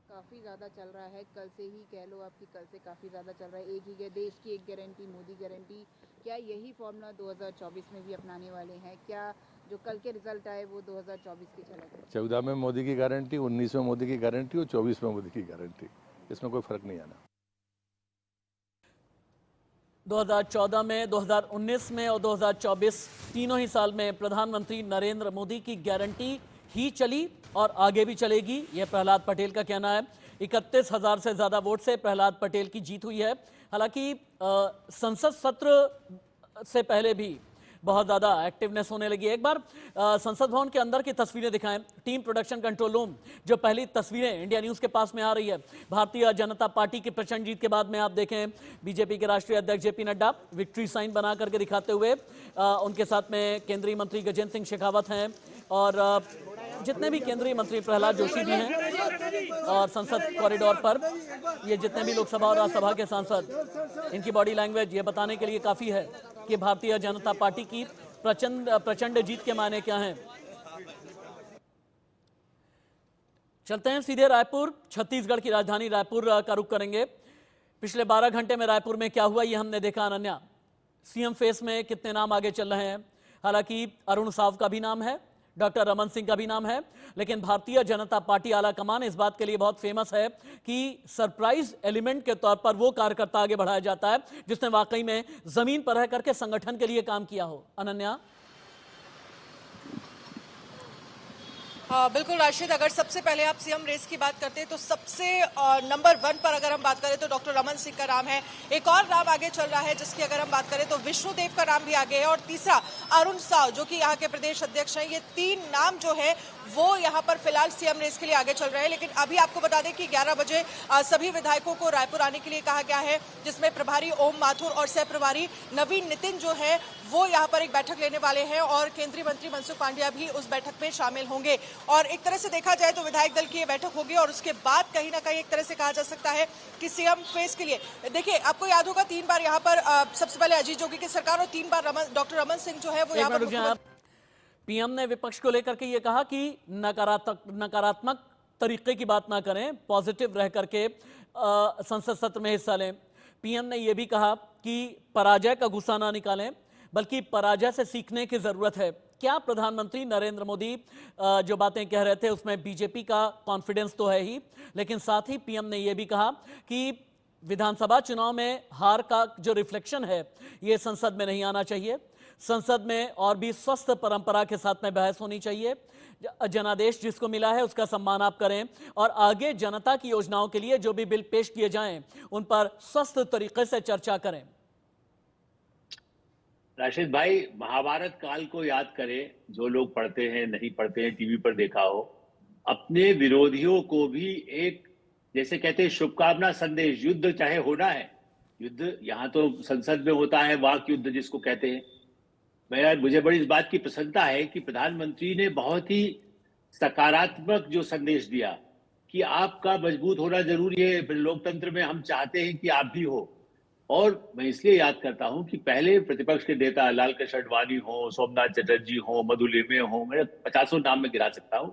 Speaker 9: काफ़ी ज़्यादा चल रहा है, कल से ही कह लो आपकी, कल से काफ़ी ज़्यादा चल रहा है। एक ही देश की एक गारंटी, मोदी गारंटी, क्या यही फॉर्मूला 2024 में भी अपनाने वाले हैं? क्या जो कल के रिजल्ट आए वो 2024 की झलक है?
Speaker 10: 14 में मोदी की गारंटी, 19 में मोदी की गारंटी और 24 में मोदी की गारंटी, इसमें कोई फर्क नहीं आना।
Speaker 1: 2014 में, 2019 में और 2024 तीनों ही साल में प्रधानमंत्री नरेंद्र मोदी की गारंटी ही चली और आगे भी चलेगी, यह प्रहलाद पटेल का कहना है। 31,000 से ज्यादा वोट से प्रहलाद पटेल की जीत हुई है। हालांकि संसद सत्र से पहले भी बहुत ज्यादा एक्टिवनेस होने लगी है। एक बार संसद भवन के अंदर की तस्वीरें दिखाएं, टीम प्रोडक्शन कंट्रोल रूम, जो पहली तस्वीरें इंडिया न्यूज के पास में आ रही है। भारतीय जनता पार्टी की प्रचंड जीत के बाद में आप देखें बीजेपी के राष्ट्रीय अध्यक्ष जेपी नड्डा विक्ट्री साइन बना करके दिखाते हुए, उनके साथ में केंद्रीय मंत्री गजेंद्र सिंह शेखावत हैं और जितने भी केंद्रीय मंत्री, प्रहलाद जोशी भी हैं, और संसद कॉरिडोर पर ये जितने भी लोकसभा और राज्यसभा के सांसद, इनकी बॉडी लैंग्वेज ये बताने के लिए काफी है कि भारतीय जनता पार्टी की प्रचंड जीत के मायने क्या हैं। चलते हैं सीधे रायपुर, छत्तीसगढ़ की राजधानी रायपुर का रुख करेंगे। पिछले 12 घंटे में रायपुर में क्या हुआ ये हमने देखा। अनन्या, सीएम फेस में कितने नाम आगे चल रहे हैं। हालांकि अरुण साव का भी नाम है, डॉक्टर रमन सिंह का भी नाम है, लेकिन भारतीय जनता पार्टी आला कमान इस बात के लिए बहुत फेमस है कि सरप्राइज एलिमेंट के तौर पर वो कार्यकर्ता आगे बढ़ाया जाता है जिसने वाकई में जमीन पर रह करके संगठन के लिए काम किया हो। अनन्या,
Speaker 11: बिल्कुल राशिद, अगर सबसे पहले आप सीएम रेस की बात करते हैं तो सबसे नंबर 1 पर अगर हम बात करें तो डॉक्टर रमन सिंह का नाम है। एक और नाम आगे चल रहा है जिसकी अगर हम बात करें तो विष्णुदेव का नाम भी आगे है, और तीसरा अरुण साव जो कि यहाँ के प्रदेश अध्यक्ष हैं। ये 3 नाम जो है वो यहाँ पर फिलहाल सीएम रेस के लिए आगे चल रहे हैं। लेकिन अभी आपको बता दें कि 11 बजे सभी विधायकों को रायपुर आने के लिए कहा गया है, जिसमें प्रभारी ओम माथुर और सह प्रभारी नवीन नितिन जो है वो यहाँ पर एक बैठक लेने वाले हैं, और केंद्रीय मंत्री मनसुख मांडविया भी उस बैठक में शामिल होंगे। और एक तरह से देखा जाए तो विधायक दल की ये बैठक होगी और उसके बाद कहीं ना कहीं एक तरह से कहा जा सकता है कि सीएम फेस के लिए, देखिए आपको याद होगा 3 बार यहाँ पर सबसे पहले अजीत जोगी की सरकार और 3 बार डॉक्टर रमन सिंह जो है वो यहाँ पर।
Speaker 1: पीएम ने विपक्ष को लेकर के ये कहा कि नकारात्मक तरीके की बात ना करें, पॉजिटिव रह करके संसद सत्र में हिस्सा लें। पीएम ने यह भी कहा कि पराजय का गुस्सा ना निकालें, बल्कि पराजय से सीखने की जरूरत है। क्या प्रधानमंत्री नरेंद्र मोदी जो बातें कह रहे थे उसमें बीजेपी का कॉन्फिडेंस तो है ही, लेकिन साथ ही पीएम ने यह भी कहा कि विधानसभा चुनाव में हार का जो रिफ्लेक्शन है ये संसद में नहीं आना चाहिए। संसद में और भी स्वस्थ परंपरा के साथ में बहस होनी चाहिए। जनादेश जिसको मिला है उसका सम्मान आप करें और आगे जनता की योजनाओं के लिए जो भी बिल पेश किए जाएं उन पर स्वस्थ तरीके से चर्चा करें।
Speaker 4: राशिद भाई, महाभारत काल को याद करें, जो लोग पढ़ते हैं नहीं पढ़ते हैं, टीवी पर देखा हो, अपने विरोधियों को भी एक जैसे कहते हैं शुभकामना संदेश, युद्ध चाहे होना है, युद्ध यहाँ तो संसद में होता है, वाक युद्ध जिसको कहते हैं। मुझे बड़ी इस बात की प्रसन्नता है कि प्रधानमंत्री ने बहुत ही सकारात्मक जो संदेश दिया कि आपका मजबूत होना जरूरी है, लोकतंत्र में हम चाहते हैं कि आप भी हो। और मैं इसलिए याद करता हूं कि पहले प्रतिपक्ष के नेता लाल कृष्ण आडवाणी हो, सोमनाथ चटर्जी हो, मधु लिमे हो, मैं 50 नाम में गिरा सकता हूं,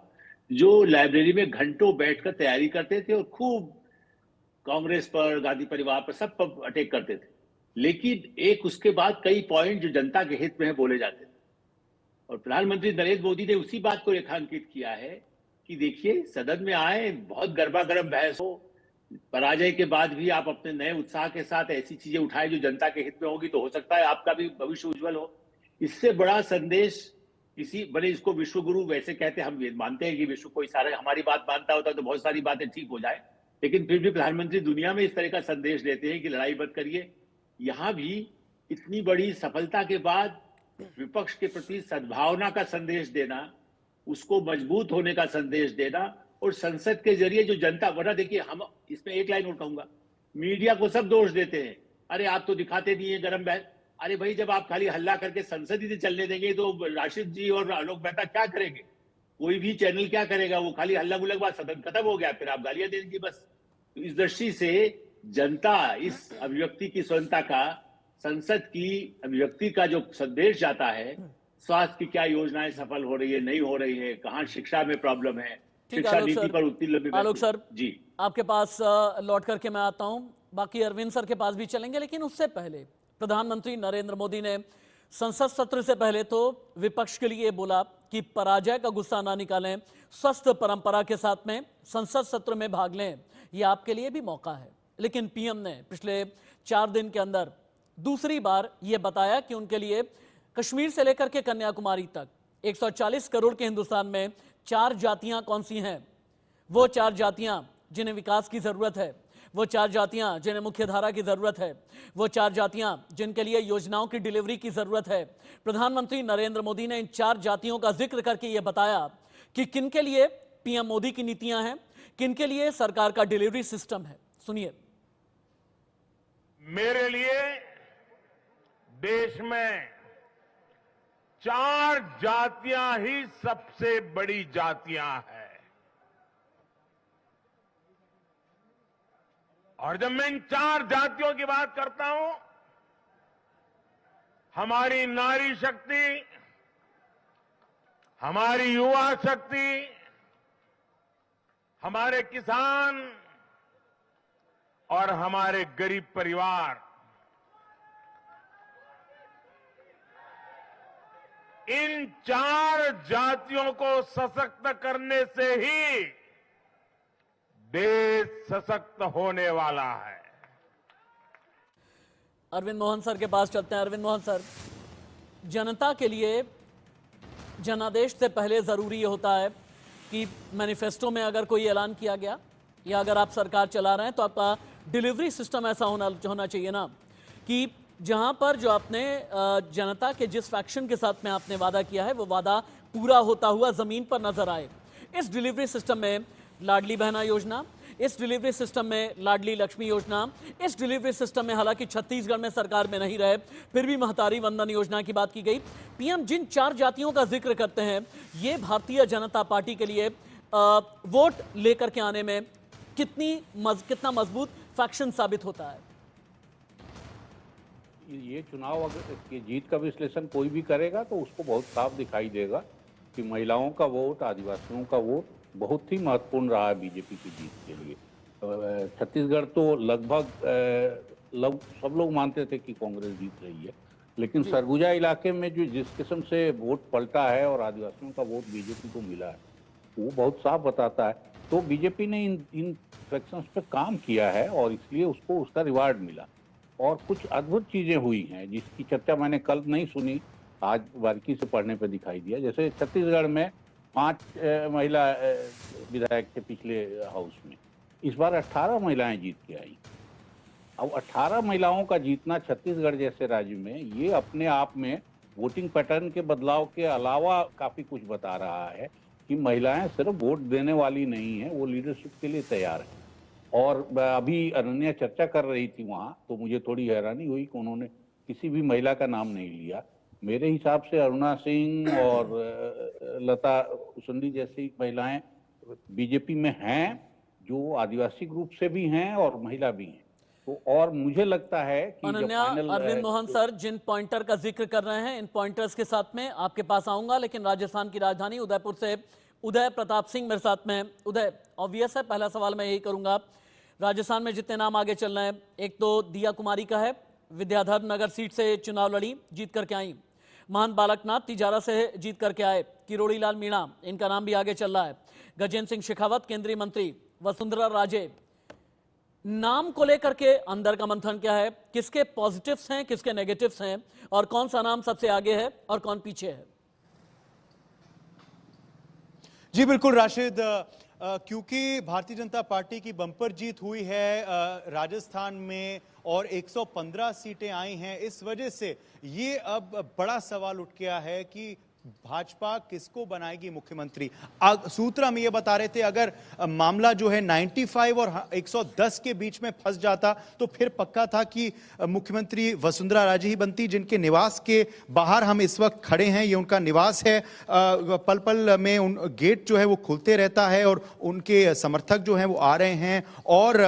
Speaker 4: जो लाइब्रेरी में घंटों बैठकर तैयारी करते थे और खूब कांग्रेस पर, गांधी परिवार पर, सब पर अटैक करते थे। लेकिन एक उसके बाद कई पॉइंट जो जनता के हित में है बोले जाते थे, और प्रधानमंत्री नरेंद्र मोदी ने उसी बात को रेखांकित किया है कि देखिए सदन में आए, बहुत गर्मागर्म बहस हो, पराजय के बाद भी आप अपने नए उत्साह के साथ ऐसी चीजें उठाए जो जनता के हित में होगी, तो हो सकता है आपका भी भविष्य उज्जवल हो। इससे बड़ा संदेश किसी, भले इसको विश्व गुरु वैसे कहते, हम मानते हैं कि विश्व कोई सारा हमारी बात मानता होता तो बहुत सारी बातें ठीक हो जाए, लेकिन फिर भी प्रधानमंत्री दुनिया में इस तरह का संदेश देते हैं कि लड़ाई मत करिए, यहां भी इतनी बड़ी सफलता के बाद विपक्ष के प्रति सद्भावना का संदेश देना, उसको मजबूत होने का संदेश देना और संसद के जरिए जो जनता, वरना देखिए हम इसमें एक लाइन और कहूंगा, मीडिया को सब दोष देते हैं, अरे आप तो दिखाते नहीं है गरम बहस। अरे भाई, जब आप खाली हल्ला करके संसद ही चलने देंगे तो राशिद जी और आलोक मेहता क्या करेंगे? कोई भी चैनल क्या करेगा? वो खाली हल्ला गुल्ला के बाद सदन खत्म हो गया, फिर आप गालियां दे देंगे बस। तो इस दृष्टि से जनता इस अभिव्यक्ति की स्वतंत्रता का, संसद की अभिव्यक्ति का जो संदेश जाता है, स्वास्थ्य की क्या योजनाएं सफल हो रही है, नहीं हो रही है, कहाँ शिक्षा में प्रॉब्लम है, शिक्षा नीति पर उतनी लंबी
Speaker 1: आलोक सर
Speaker 4: जी
Speaker 1: आपके पास लौट करके मैं आता हूं, बाकी अरविंद सर के पास भी चलेंगे, लेकिन उससे पहले प्रधानमंत्री नरेंद्र मोदी ने संसद सत्र से पहले तो विपक्ष के लिए बोला कि पराजय का गुस्सा ना निकालें, स्वस्थ परंपरा के साथ में संसद सत्र में भाग लें, ये आपके लिए भी मौका है। लेकिन पीएम ने पिछले 4 दिन के अंदर दूसरी बार ये बताया कि उनके लिए कश्मीर से लेकर के कन्याकुमारी तक 140 करोड़ के हिंदुस्तान में 4 जातियां कौन सी हैं, वो 4 जातियां जिन्हें विकास की जरूरत है, वो 4 जातियां जिन्हें मुख्यधारा की जरूरत है, वो 4 जातियां जिनके लिए योजनाओं की डिलीवरी की जरूरत है। प्रधानमंत्री नरेंद्र मोदी ने इन 4 जातियों का जिक्र करके ये बताया कि किनके लिए पीएम मोदी की नीतियां हैं, किनके लिए सरकार का डिलीवरी सिस्टम है। सुनिए।
Speaker 3: मेरे लिए देश में 4 जातियां ही सबसे बड़ी जातियां हैं। और जब मैं इन 4 जातियों की बात करता हूं, हमारी नारी शक्ति, हमारी युवा शक्ति, हमारे किसान और हमारे गरीब परिवार, इन 4 जातियों को सशक्त करने से ही देश सशक्त होने वाला है।
Speaker 1: अरविंद मोहन सर के पास चलते हैं। अरविंद मोहन सर, जनता के लिए जनादेश से पहले जरूरी ये होता है कि मैनिफेस्टो में अगर कोई ऐलान किया गया या अगर आप सरकार चला रहे हैं तो आपका डिलीवरी सिस्टम ऐसा होना चाहिए ना कि जहां पर जो आपने जनता के जिस फैक्शन के साथ में आपने वादा किया है वो वादा पूरा होता हुआ जमीन पर नजर आए। इस डिलीवरी सिस्टम में लाडली बहना योजना, इस डिलीवरी सिस्टम में लाडली लक्ष्मी योजना, इस डिलीवरी सिस्टम में हालांकि छत्तीसगढ़ में सरकार में नहीं रहे फिर भी महतारी वंदन योजना की बात की गई। पीएम जिन 4 जातियों का जिक्र करते हैं, ये भारतीय जनता पार्टी के लिए वोट लेकर के आने में कितना मजबूत फैक्शन साबित होता है?
Speaker 5: ये चुनाव अगर की जीत का विश्लेषण कोई भी करेगा तो उसको बहुत साफ दिखाई देगा कि महिलाओं का वोट, आदिवासियों का वोट बहुत ही महत्वपूर्ण रहा है बीजेपी की जीत के लिए। छत्तीसगढ़ तो लगभग सब लोग मानते थे कि कांग्रेस जीत रही है, लेकिन सरगुजा इलाके में जो जिस किस्म से वोट पलटा है और आदिवासियों का वोट बीजेपी को मिला है, वो बहुत साफ बताता है। तो बीजेपी ने इन फ्रैक्शंस पे काम किया है और इसलिए उसको उसका रिवार्ड मिला। और कुछ अद्भुत चीजें हुई हैं जिसकी चर्चा मैंने कल नहीं सुनी, आज बारीकी से पढ़ने पे दिखाई दिया। जैसे छत्तीसगढ़ में 5 महिला विधायक थे पिछले हाउस में, इस बार 18 महिलाएं जीत के आई। अब 18 महिलाओं का जीतना छत्तीसगढ़ जैसे राज्य में, ये अपने आप में वोटिंग पैटर्न के बदलाव के अलावा काफी कुछ बता रहा है कि महिलाएं सिर्फ वोट देने वाली नहीं है, वो लीडरशिप के लिए तैयार है। और अभी अनन्या चर्चा कर रही थी वहाँ, तो मुझे थोड़ी हैरानी हुई कि उन्होंने किसी भी महिला का नाम नहीं लिया। मेरे हिसाब से अरुणा सिंह और लता उसुंडी जैसी महिलाएं बीजेपी में हैं, जो आदिवासी ग्रुप से भी हैं और महिला भी हैं। तो और मुझे लगता है कि
Speaker 1: अनन्या, अरविंद मोहन सर जिन पॉइंटर का जिक्र कर रहे हैं, इन पॉइंटर्स के साथ में आपके पास आऊंगा, लेकिन राजस्थान की राजधानी उदयपुर से उदय प्रताप सिंह मेरे साथ में। उदय, ऑब्वियस है, पहला सवाल मैं यही करूंगा, राजस्थान में जितने नाम आगे चल रहे हैं, एक तो दिया कुमारी का है, विद्याधर नगर सीट से चुनाव लड़ी, जीत करके आई। महंत बालकनाथ तिजारा से जीत करके आए। किरोड़ी लाल मीणा, इनका नाम भी आगे चल रहा है। गजेंद्र सिंह शेखावत केंद्रीय मंत्री, वसुंधरा राजे। नाम को लेकर के अंदर का मंथन क्या है, किसके पॉजिटिव्स हैं, किसके नेगेटिव्स हैं, और कौन सा नाम सबसे आगे है और कौन पीछे है?
Speaker 12: जी बिल्कुल राशिद, क्योंकि भारतीय जनता पार्टी की बम्पर जीत हुई है राजस्थान में और 115 सीटें आई हैं, इस वजह से ये अब बड़ा सवाल उठ गया है कि भाजपा किसको बनाएगी मुख्यमंत्री। सूत्र हम ये बता रहे थे, अगर मामला जो है 95 और 110 के बीच में फंस जाता तो फिर पक्का था कि मुख्यमंत्री वसुंधरा राजे ही बनती, जिनके निवास के बाहर हम इस वक्त खड़े हैं। ये उनका निवास है, पल पल में उन गेट जो है वो खुलते रहता है और उनके समर्थक जो हैं वो आ रहे हैं और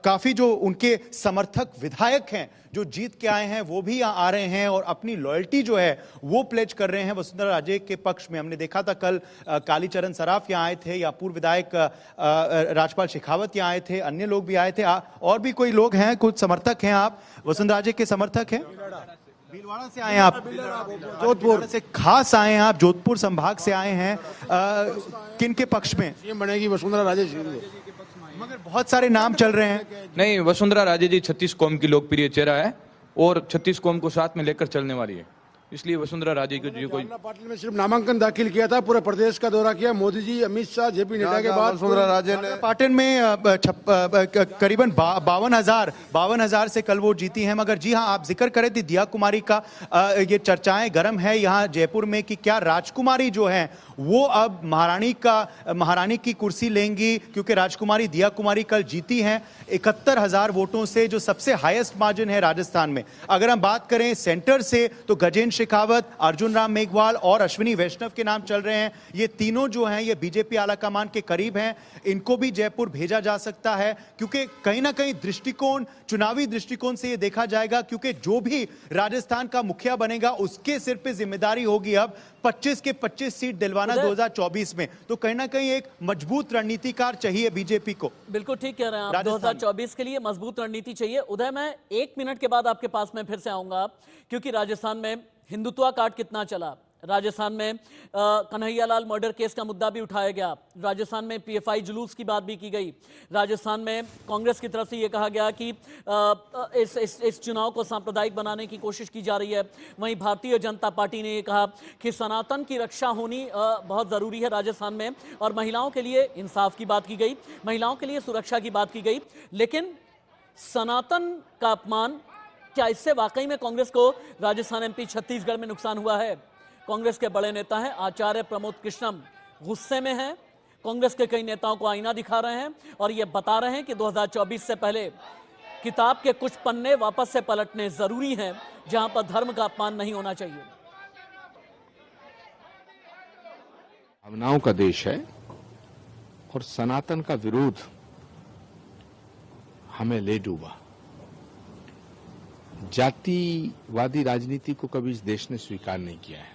Speaker 12: काफी जो उनके समर्थक विधायक हैं जो जीत के आए हैं वो भी यहाँ आ रहे हैं और अपनी लॉयल्टी जो है वो प्लेज कर रहे हैं वसुंधरा राजे के पक्ष में। हमने देखा था कल कालीचरण सराफ यहाँ आए थे, या पूर्व विधायक राजपाल शेखावत यहाँ आए थे, अन्य लोग भी आए थे, और भी कोई लोग हैं, कुछ समर्थक हैं। आप वसुंधरा राजे के समर्थक हैं? भीलवाड़ा से आए हैं आप? जोधपुर से खास आए हैं आप, जोधपुर संभाग से आए हैं। किन के पक्ष में
Speaker 13: बनेगी वसुंधरा राजे?
Speaker 12: मगर बहुत सारे नाम चल रहे हैं।
Speaker 14: नहीं, वसुंधरा राजे जी 36 कौम की लोकप्रिय चेहरा है और 36 कौम को साथ में लेकर चलने वाली है, इसलिए वसुंधरा राजे को जी कोई
Speaker 13: पार्टी में सिर्फ नामांकन दाखिल किया था, पूरे प्रदेश का दौरा किया। मोदी जी, अमित शाह, जेपी नड्डा के बाद
Speaker 12: वसुंधरा राजे ने पाटन में करीबन 52,000 से कल वोट जीती हैं। मगर जी हाँ, आप जिक्र करें थी दिया कुमारी का, ये चर्चाएं गर्म है यहाँ जयपुर में कि क्या राजकुमारी जो है वो अब महारानी की कुर्सी लेंगी, क्योंकि राजकुमारी दिया कुमारी कल जीती हैं 71,000 वोटों से, जो सबसे हाईएस्ट मार्जिन है राजस्थान में। अगर हम बात करें सेंटर से तो गजेंद्र शेखावत, अर्जुन राम मेघवाल और अश्विनी वैष्णव के नाम चल रहे हैं। ये तीनों जो हैं ये बीजेपी आलाकमान के करीब हैं, इनको भी जयपुर भेजा जा सकता है, क्योंकि कहीं ना कहीं दृष्टिकोण, चुनावी दृष्टिकोण से ये देखा जाएगा, क्योंकि जो भी राजस्थान का मुखिया बनेगा उसके सिर पे जिम्मेदारी होगी अब 25 के 25 सीट दिलवाना 2024 में। तो कहीं ना कहीं एक मजबूत रणनीतिकार चाहिए बीजेपी को।
Speaker 1: बिल्कुल ठीक कह रहे हैं आप, 2024 के लिए मजबूत रणनीति चाहिए। उदय, मैं 1 मिनट के बाद आपके पास में फिर से आऊंगा, क्योंकि राजस्थान में हिंदुत्व कार्ड कितना चला, राजस्थान में कन्हैयालाल मर्डर केस का मुद्दा भी उठाया गया, राजस्थान में पीएफआई जुलूस की बात भी की गई, राजस्थान में कांग्रेस की तरफ से यह कहा गया कि इस चुनाव को सांप्रदायिक बनाने की कोशिश की जा रही है। वहीं भारतीय जनता पार्टी ने यह कहा कि सनातन की रक्षा होनी बहुत ज़रूरी है राजस्थान में, और महिलाओं के लिए इंसाफ की बात की गई, महिलाओं के लिए सुरक्षा की बात की गई। लेकिन सनातन का अपमान, क्या इससे वाकई में कांग्रेस को राजस्थान एमपी छत्तीसगढ़ में नुकसान हुआ है? कांग्रेस के बड़े नेता हैं आचार्य प्रमोद कृष्णम, गुस्से में हैं। कांग्रेस के कई नेताओं को आईना दिखा रहे हैं और ये बता रहे हैं कि 2024 से पहले किताब के कुछ पन्ने वापस से पलटने जरूरी हैं, जहां पर धर्म का अपमान नहीं होना चाहिए।
Speaker 15: भावनाओं का देश है और सनातन का विरोध हमें ले डूबा। जातिवादी राजनीति को कभी इस देश ने स्वीकार नहीं किया है।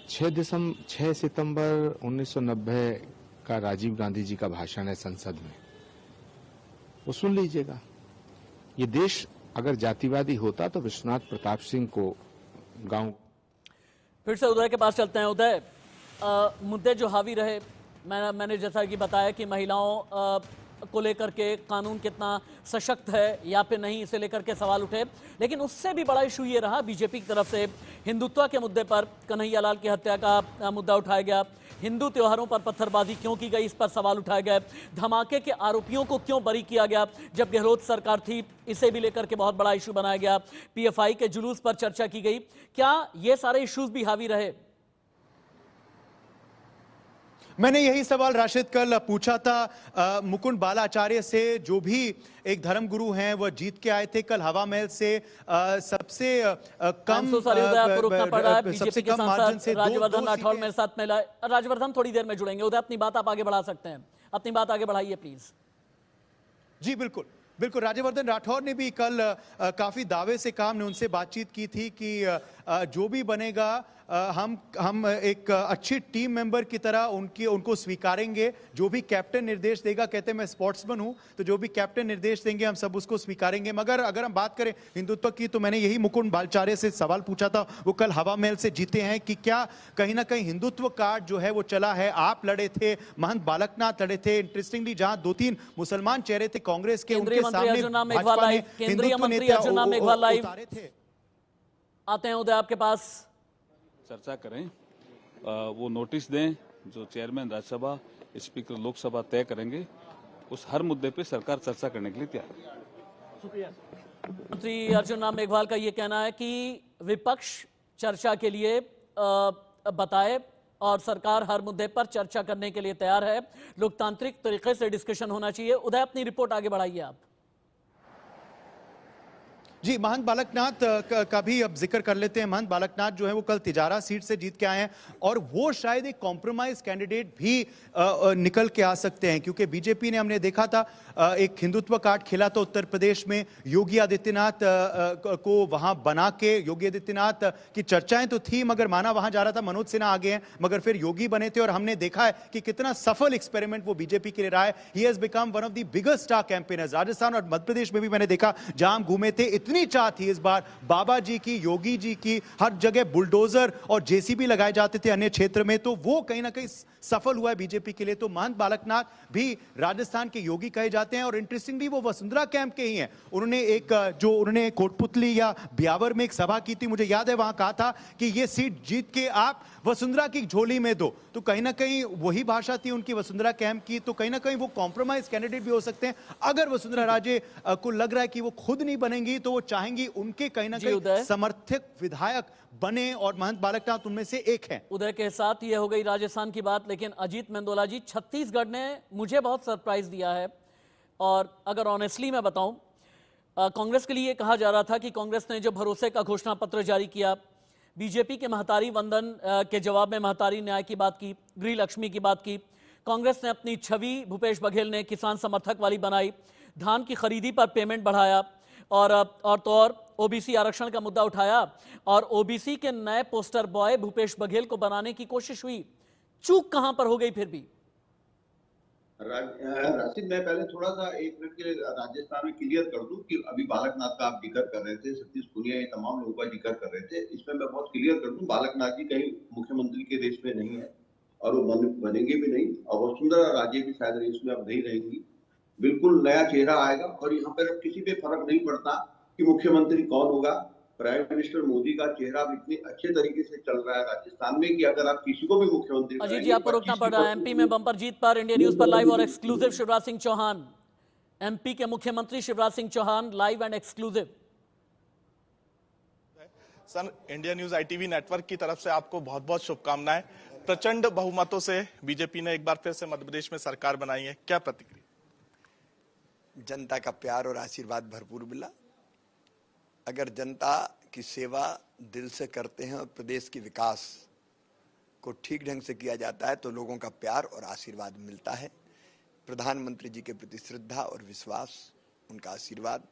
Speaker 15: 6 सितंबर 1990 का राजीव गांधी जी का भाषण है संसद में, वो सुन लीजिएगा। ये देश अगर जातिवादी होता तो विश्वनाथ प्रताप सिंह को गांव।
Speaker 1: फिर से उदय के पास चलते हैं। उदय, मुद्दे जो हावी रहे, मैंने जैसा कि बताया कि महिलाओं को लेकर के कानून कितना सशक्त है या फिर नहीं, इसे लेकर के सवाल उठे। लेकिन उससे भी बड़ा इशू ये रहा, बीजेपी की तरफ से हिंदुत्व के मुद्दे पर कन्हैयालाल की हत्या का मुद्दा उठाया गया, हिंदू त्योहारों पर पत्थरबाजी क्यों की गई, इस पर सवाल उठाए गए, धमाके के आरोपियों को क्यों बरी किया गया जब गहलोत सरकार थी, इसे भी लेकर के बहुत बड़ा इशू बनाया गया, पीएफआई के जुलूस पर चर्चा की गई। क्या ये सारे इश्यूज भी हावी रहे?
Speaker 12: मैंने यही सवाल राशिद कल पूछा था मुकुंद बालाचार्य से, जो भी एक धर्मगुरु हैं, वह जीत के आए थे कल हवा महल से सबसे कम मार्जिन से।
Speaker 1: राजवर्धन राठौड़ मेरे साथ में, राजवर्धन थोड़ी देर में जुड़ेंगे। उधर अपनी बात आप आगे बढ़ा सकते हैं, अपनी बात आगे बढ़ाइए प्लीज।
Speaker 12: जी बिल्कुल बिल्कुल। राज्यवर्धन राठौर ने भी कल काफी दावे से कहा, हमने उनसे बातचीत की थी कि जो भी बनेगा हम एक अच्छी टीम मेंबर की तरह उनको स्वीकारेंगे, जो भी कैप्टन निर्देश देगा, कहते हैं मैं स्पोर्ट्समैन हूं तो जो भी कैप्टन निर्देश देंगे हम सब उसको स्वीकारेंगे। मगर अगर हम बात करें हिंदुत्व की, तो मैंने यही मुकुंद बालाचार्य से सवाल पूछा था, वो कल हवा महल से जीते हैं, कि क्या कहीं ना कहीं हिंदुत्व कार्ड जो है वो चला है। आप लड़े थे, महंत बालकनाथ लड़े थे, इंटरेस्टिंगली जहां 2-3 मुसलमान चेहरे थे कांग्रेस के, उनके सामने
Speaker 1: केंद्रीय मंत्री अर्जुन राम मेघवाल लाइव आते हैं। उदय आपके पास
Speaker 16: चर्चा करें, वो नोटिस दें जो चेयरमैन राज्यसभा स्पीकर लोकसभा तय करेंगे, उस हर मुद्दे पे सरकार चर्चा करने के लिए तैयार है।
Speaker 1: मंत्री अर्जुन राम मेघवाल का ये कहना है कि विपक्ष चर्चा के लिए बताए और सरकार हर मुद्दे पर चर्चा करने के लिए तैयार है। लोकतांत्रिक तरीके से डिस्कशन होना चाहिए। उदय, अपनी रिपोर्ट आगे बढ़ाइए आप।
Speaker 12: जी, महंत बालकनाथ का भी अब जिक्र कर लेते हैं। महंत बालकनाथ जो है वो कल तिजारा सीट से जीत के आए हैं और वो शायद एक कॉम्प्रोमाइज कैंडिडेट भी निकल के आ सकते हैं, क्योंकि बीजेपी ने, हमने देखा था, एक हिंदुत्व कार्ड खेला था उत्तर प्रदेश में। योगी आदित्यनाथ को वहां बना के, योगी आदित्यनाथ की चर्चाएं तो थी मगर माना वहां जा रहा था मनोज सिन्हा आगे हैं, मगर फिर योगी बने थे और हमने देखा है कि कितना सफल एक्सपेरिमेंट वो बीजेपी के लिए रहा है। He has become one of the biggest star campaigners. Rajasthan और मध्य प्रदेश में भी मैंने देखा, जहां हम घूमे थे, इतनी चाह थी इस बार बाबा जी की, योगी जी की, हर जगह बुलडोजर और जेसीबी लगाए जाते थे अन्य क्षेत्र में, तो वो कहीं ना कहीं सफल हुआ है बीजेपी के लिए। तो महंत बालकनाथ भी राजस्थान के योगी कहे जाते हैं और इंटरेस्टिंगली वो वसुंधरा कैंप के ही हैं। उन्होंने कोटपुतली या ब्यावर में एक सभा की थी, मुझे याद है, वहां कहा था कि ये सीट जीत के आप वसुंधरा की झोली में दो। तो कहीं ना कहीं वही भाषा थी उनकी वसुंधरा कैंप की। तो कहीं ना कहीं वो कॉम्प्रोमाइज कैंडिडेट भी हो सकते हैं। अगर वसुंधरा राजे को लग रहा है कि वो खुद नहीं बनेंगी तो वो चाहेंगी उनके कहीं ना कहीं समर्थक विधायक बने और महंत बालकनाथ उनमें से एक है।
Speaker 1: उदय के साथ ये हो गई राजस्थान की बात, लेकिन अजीत मेंदोला जी, छत्तीसगढ़ ने मुझे बहुत सरप्राइज दिया है। और अगर ऑनेस्टली मैं बताऊं, कांग्रेस के लिए कहा जा रहा था कि कांग्रेस ने जो भरोसे का घोषणा पत्र जारी किया, बीजेपी के महतारी वंदन के जवाब में महतारी न्याय की बात की, गृह लक्ष्मी की बात की, कांग्रेस ने अपनी छवि भूपेश बघेल ने किसान समर्थक वाली बनाई, धान की खरीदी पर पेमेंट बढ़ाया और ओबीसी आरक्षण का मुद्दा उठाया और ओबीसी के नए पोस्टर बॉय भूपेश बघेल को बनाने की कोशिश हुई। चूक कहां पर हो गई फिर भी?
Speaker 8: राशिद, मैं पहले थोड़ा सा एक मिनट के लिए राजस्थान में क्लियर कर दूं कि अभी बालकनाथ का आप जिक्र कर रहे थे, सतीश पुनिया, ये तमाम लोगों का जिक्र कर रहे थे। इसमें मैं बहुत क्लियर कर दूं, बालकनाथ जी कहीं मुख्यमंत्री के रेस में नहीं है और वो बनेंगे भी नहीं, और वसुंधरा राजे भी शायद रेस में अब नहीं रहेंगी। बिल्कुल नया चेहरा आएगा और यहाँ पर किसी पे फर्क नहीं पड़ता कि मुख्यमंत्री कौन होगा। प्राइम मिनिस्टर मोदी का चेहरा इतने अच्छे तरीके से चल रहा है राजस्थान में कि अगर आप किसी को भी मुख्यमंत्री
Speaker 1: अजीत जी, आपको रोकना पड़ रहा है। एमपी में बम्पर जीत पर इंडिया न्यूज पर लाइव और एक्सक्लूसिव शिवराज सिंह चौहान, एमपी के मुख्यमंत्री Shivraj Singh Chauhan, live and exclusive.
Speaker 17: Sir, India news ITV network की तरफ से आपको बहुत बहुत शुभकामनाएं। प्रचंड बहुमतों से बीजेपी ने एक बार फिर से मध्य प्रदेश में सरकार बनाई है, क्या प्रतिक्रिया?
Speaker 18: जनता का प्यार और आशीर्वाद भरपूर मिला। अगर जनता की सेवा दिल से करते हैं और प्रदेश के विकास को ठीक ढंग से किया जाता है तो लोगों का प्यार और आशीर्वाद मिलता है। प्रधानमंत्री जी के प्रति श्रद्धा और विश्वास, उनका आशीर्वाद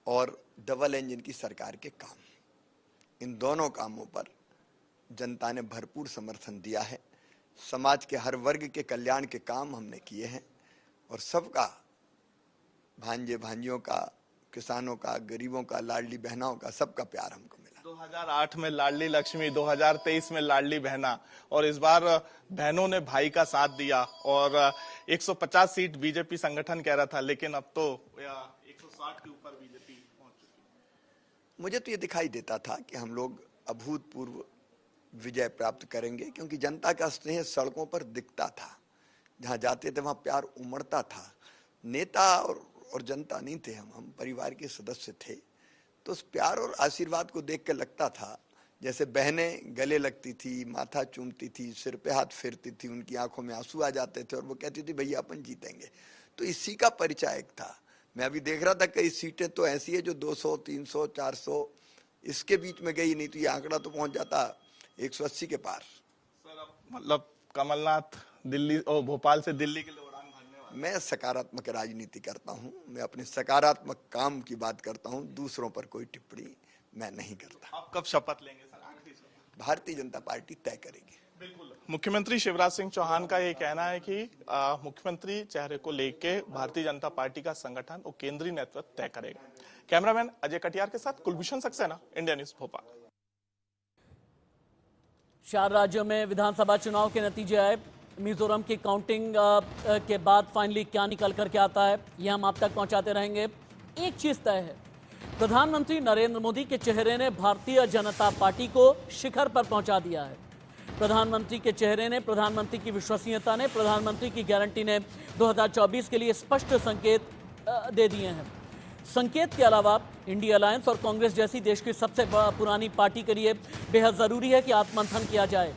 Speaker 18: और डबल इंजन की सरकार के काम, इन दोनों कामों पर जनता ने भरपूर समर्थन दिया है। समाज के हर वर्ग के कल्याण के काम हमने किए हैं और सबका, भांजे भांजियों का, किसानों का, गरीबों का, लाडली बहनों का, सबका प्यार हमको मिला।
Speaker 17: 2008 में लाडली लक्ष्मी, 2023 में लाडली बहना और इस बार बहनों ने भाई का साथ दिया और 150 सीट बीजेपी संगठन कह रहा था, लेकिन अब तो 160 के ऊपर बीजेपी पहुंच चुकी है।
Speaker 18: मुझे तो ये दिखाई देता था कि हम लोग अभूतपूर्व विजय प्राप्त करेंगे, क्योंकि जनता का स्नेह सड़कों पर दिखता था, जहां जाते थे वहां प्यार उमड़ता था। नेता और जनता नहीं थे, हम परिवार के सदस्य थे, तो उस प्यार और आशीर्वाद को देख के लगता था जैसे बहनें गले लगती थी, माथा चूमती थी, सिर पे हाथ फेरती थी, उनकी आंखों में आंसू आ जाते थे और वो कहती थी भैया अपन जीतेंगे। तो इसी का परिचायक था। मैं अभी देख रहा था कई सीटें तो ऐसी है जो 200, 300, 400 इसके बीच में गई, नहीं तो ये आंकड़ा तो पहुंच जाता 180 के पार।
Speaker 17: मतलब कमलनाथ दिल्ली और भोपाल से दिल्ली के लिए
Speaker 18: मैं सकारात्मक राजनीति करता हूं, मैं अपने सकारात्मक काम की बात करता हूं, दूसरों पर कोई टिप्पणी मैं नहीं करता।
Speaker 17: आप कब शपथ लेंगे सर?
Speaker 18: भारतीय जनता पार्टी तय करेगी।
Speaker 17: बिल्कुल। मुख्यमंत्री शिवराज सिंह चौहान का ये कहना है कि मुख्यमंत्री चेहरे को लेके भारतीय जनता पार्टी का संगठन और केंद्रीय नेतृत्व तय करेगा। कैमरामैन अजय कटियार के साथ कुलभूषण सक्सेना, इंडिया न्यूज भोपाल।
Speaker 1: 4 राज्यों में विधानसभा चुनाव के नतीजे आए। मिजोरम की काउंटिंग के बाद फाइनली क्या निकल करके आता है, यह हम आप तक पहुंचाते रहेंगे। एक चीज तय है, प्रधानमंत्री नरेंद्र मोदी के चेहरे ने भारतीय जनता पार्टी को शिखर पर पहुंचा दिया है। प्रधानमंत्री के चेहरे ने, प्रधानमंत्री की विश्वसनीयता ने, प्रधानमंत्री की गारंटी ने 2024 के लिए स्पष्ट संकेत दे दिए हैं। संकेत के अलावा इंडिया अलायंस और कांग्रेस जैसी देश की सबसे पुरानी पार्टी के लिए बेहद जरूरी है कि आत्ममंथन किया जाए,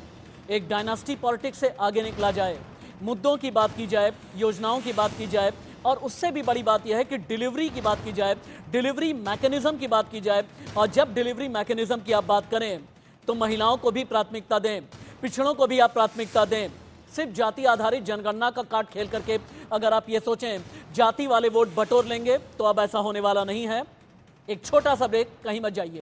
Speaker 1: एक डायनास्टी पॉलिटिक्स से आगे निकला जाए, मुद्दों की बात की जाए, योजनाओं की बात की जाए, और उससे भी बड़ी बात यह है कि डिलीवरी की बात की जाए, डिलीवरी मैकेनिज्म की बात की जाए। और जब डिलीवरी मैकेनिज्म की आप बात करें तो महिलाओं को भी प्राथमिकता दें, पिछड़ों को भी आप प्राथमिकता दें। सिर्फ जाति आधारित जनगणना का कार्ड खेल करके अगर आप ये सोचें जाति वाले वोट बटोर लेंगे तो अब ऐसा होने वाला नहीं है। एक छोटा सा ब्रेक, कहीं मत जाइए।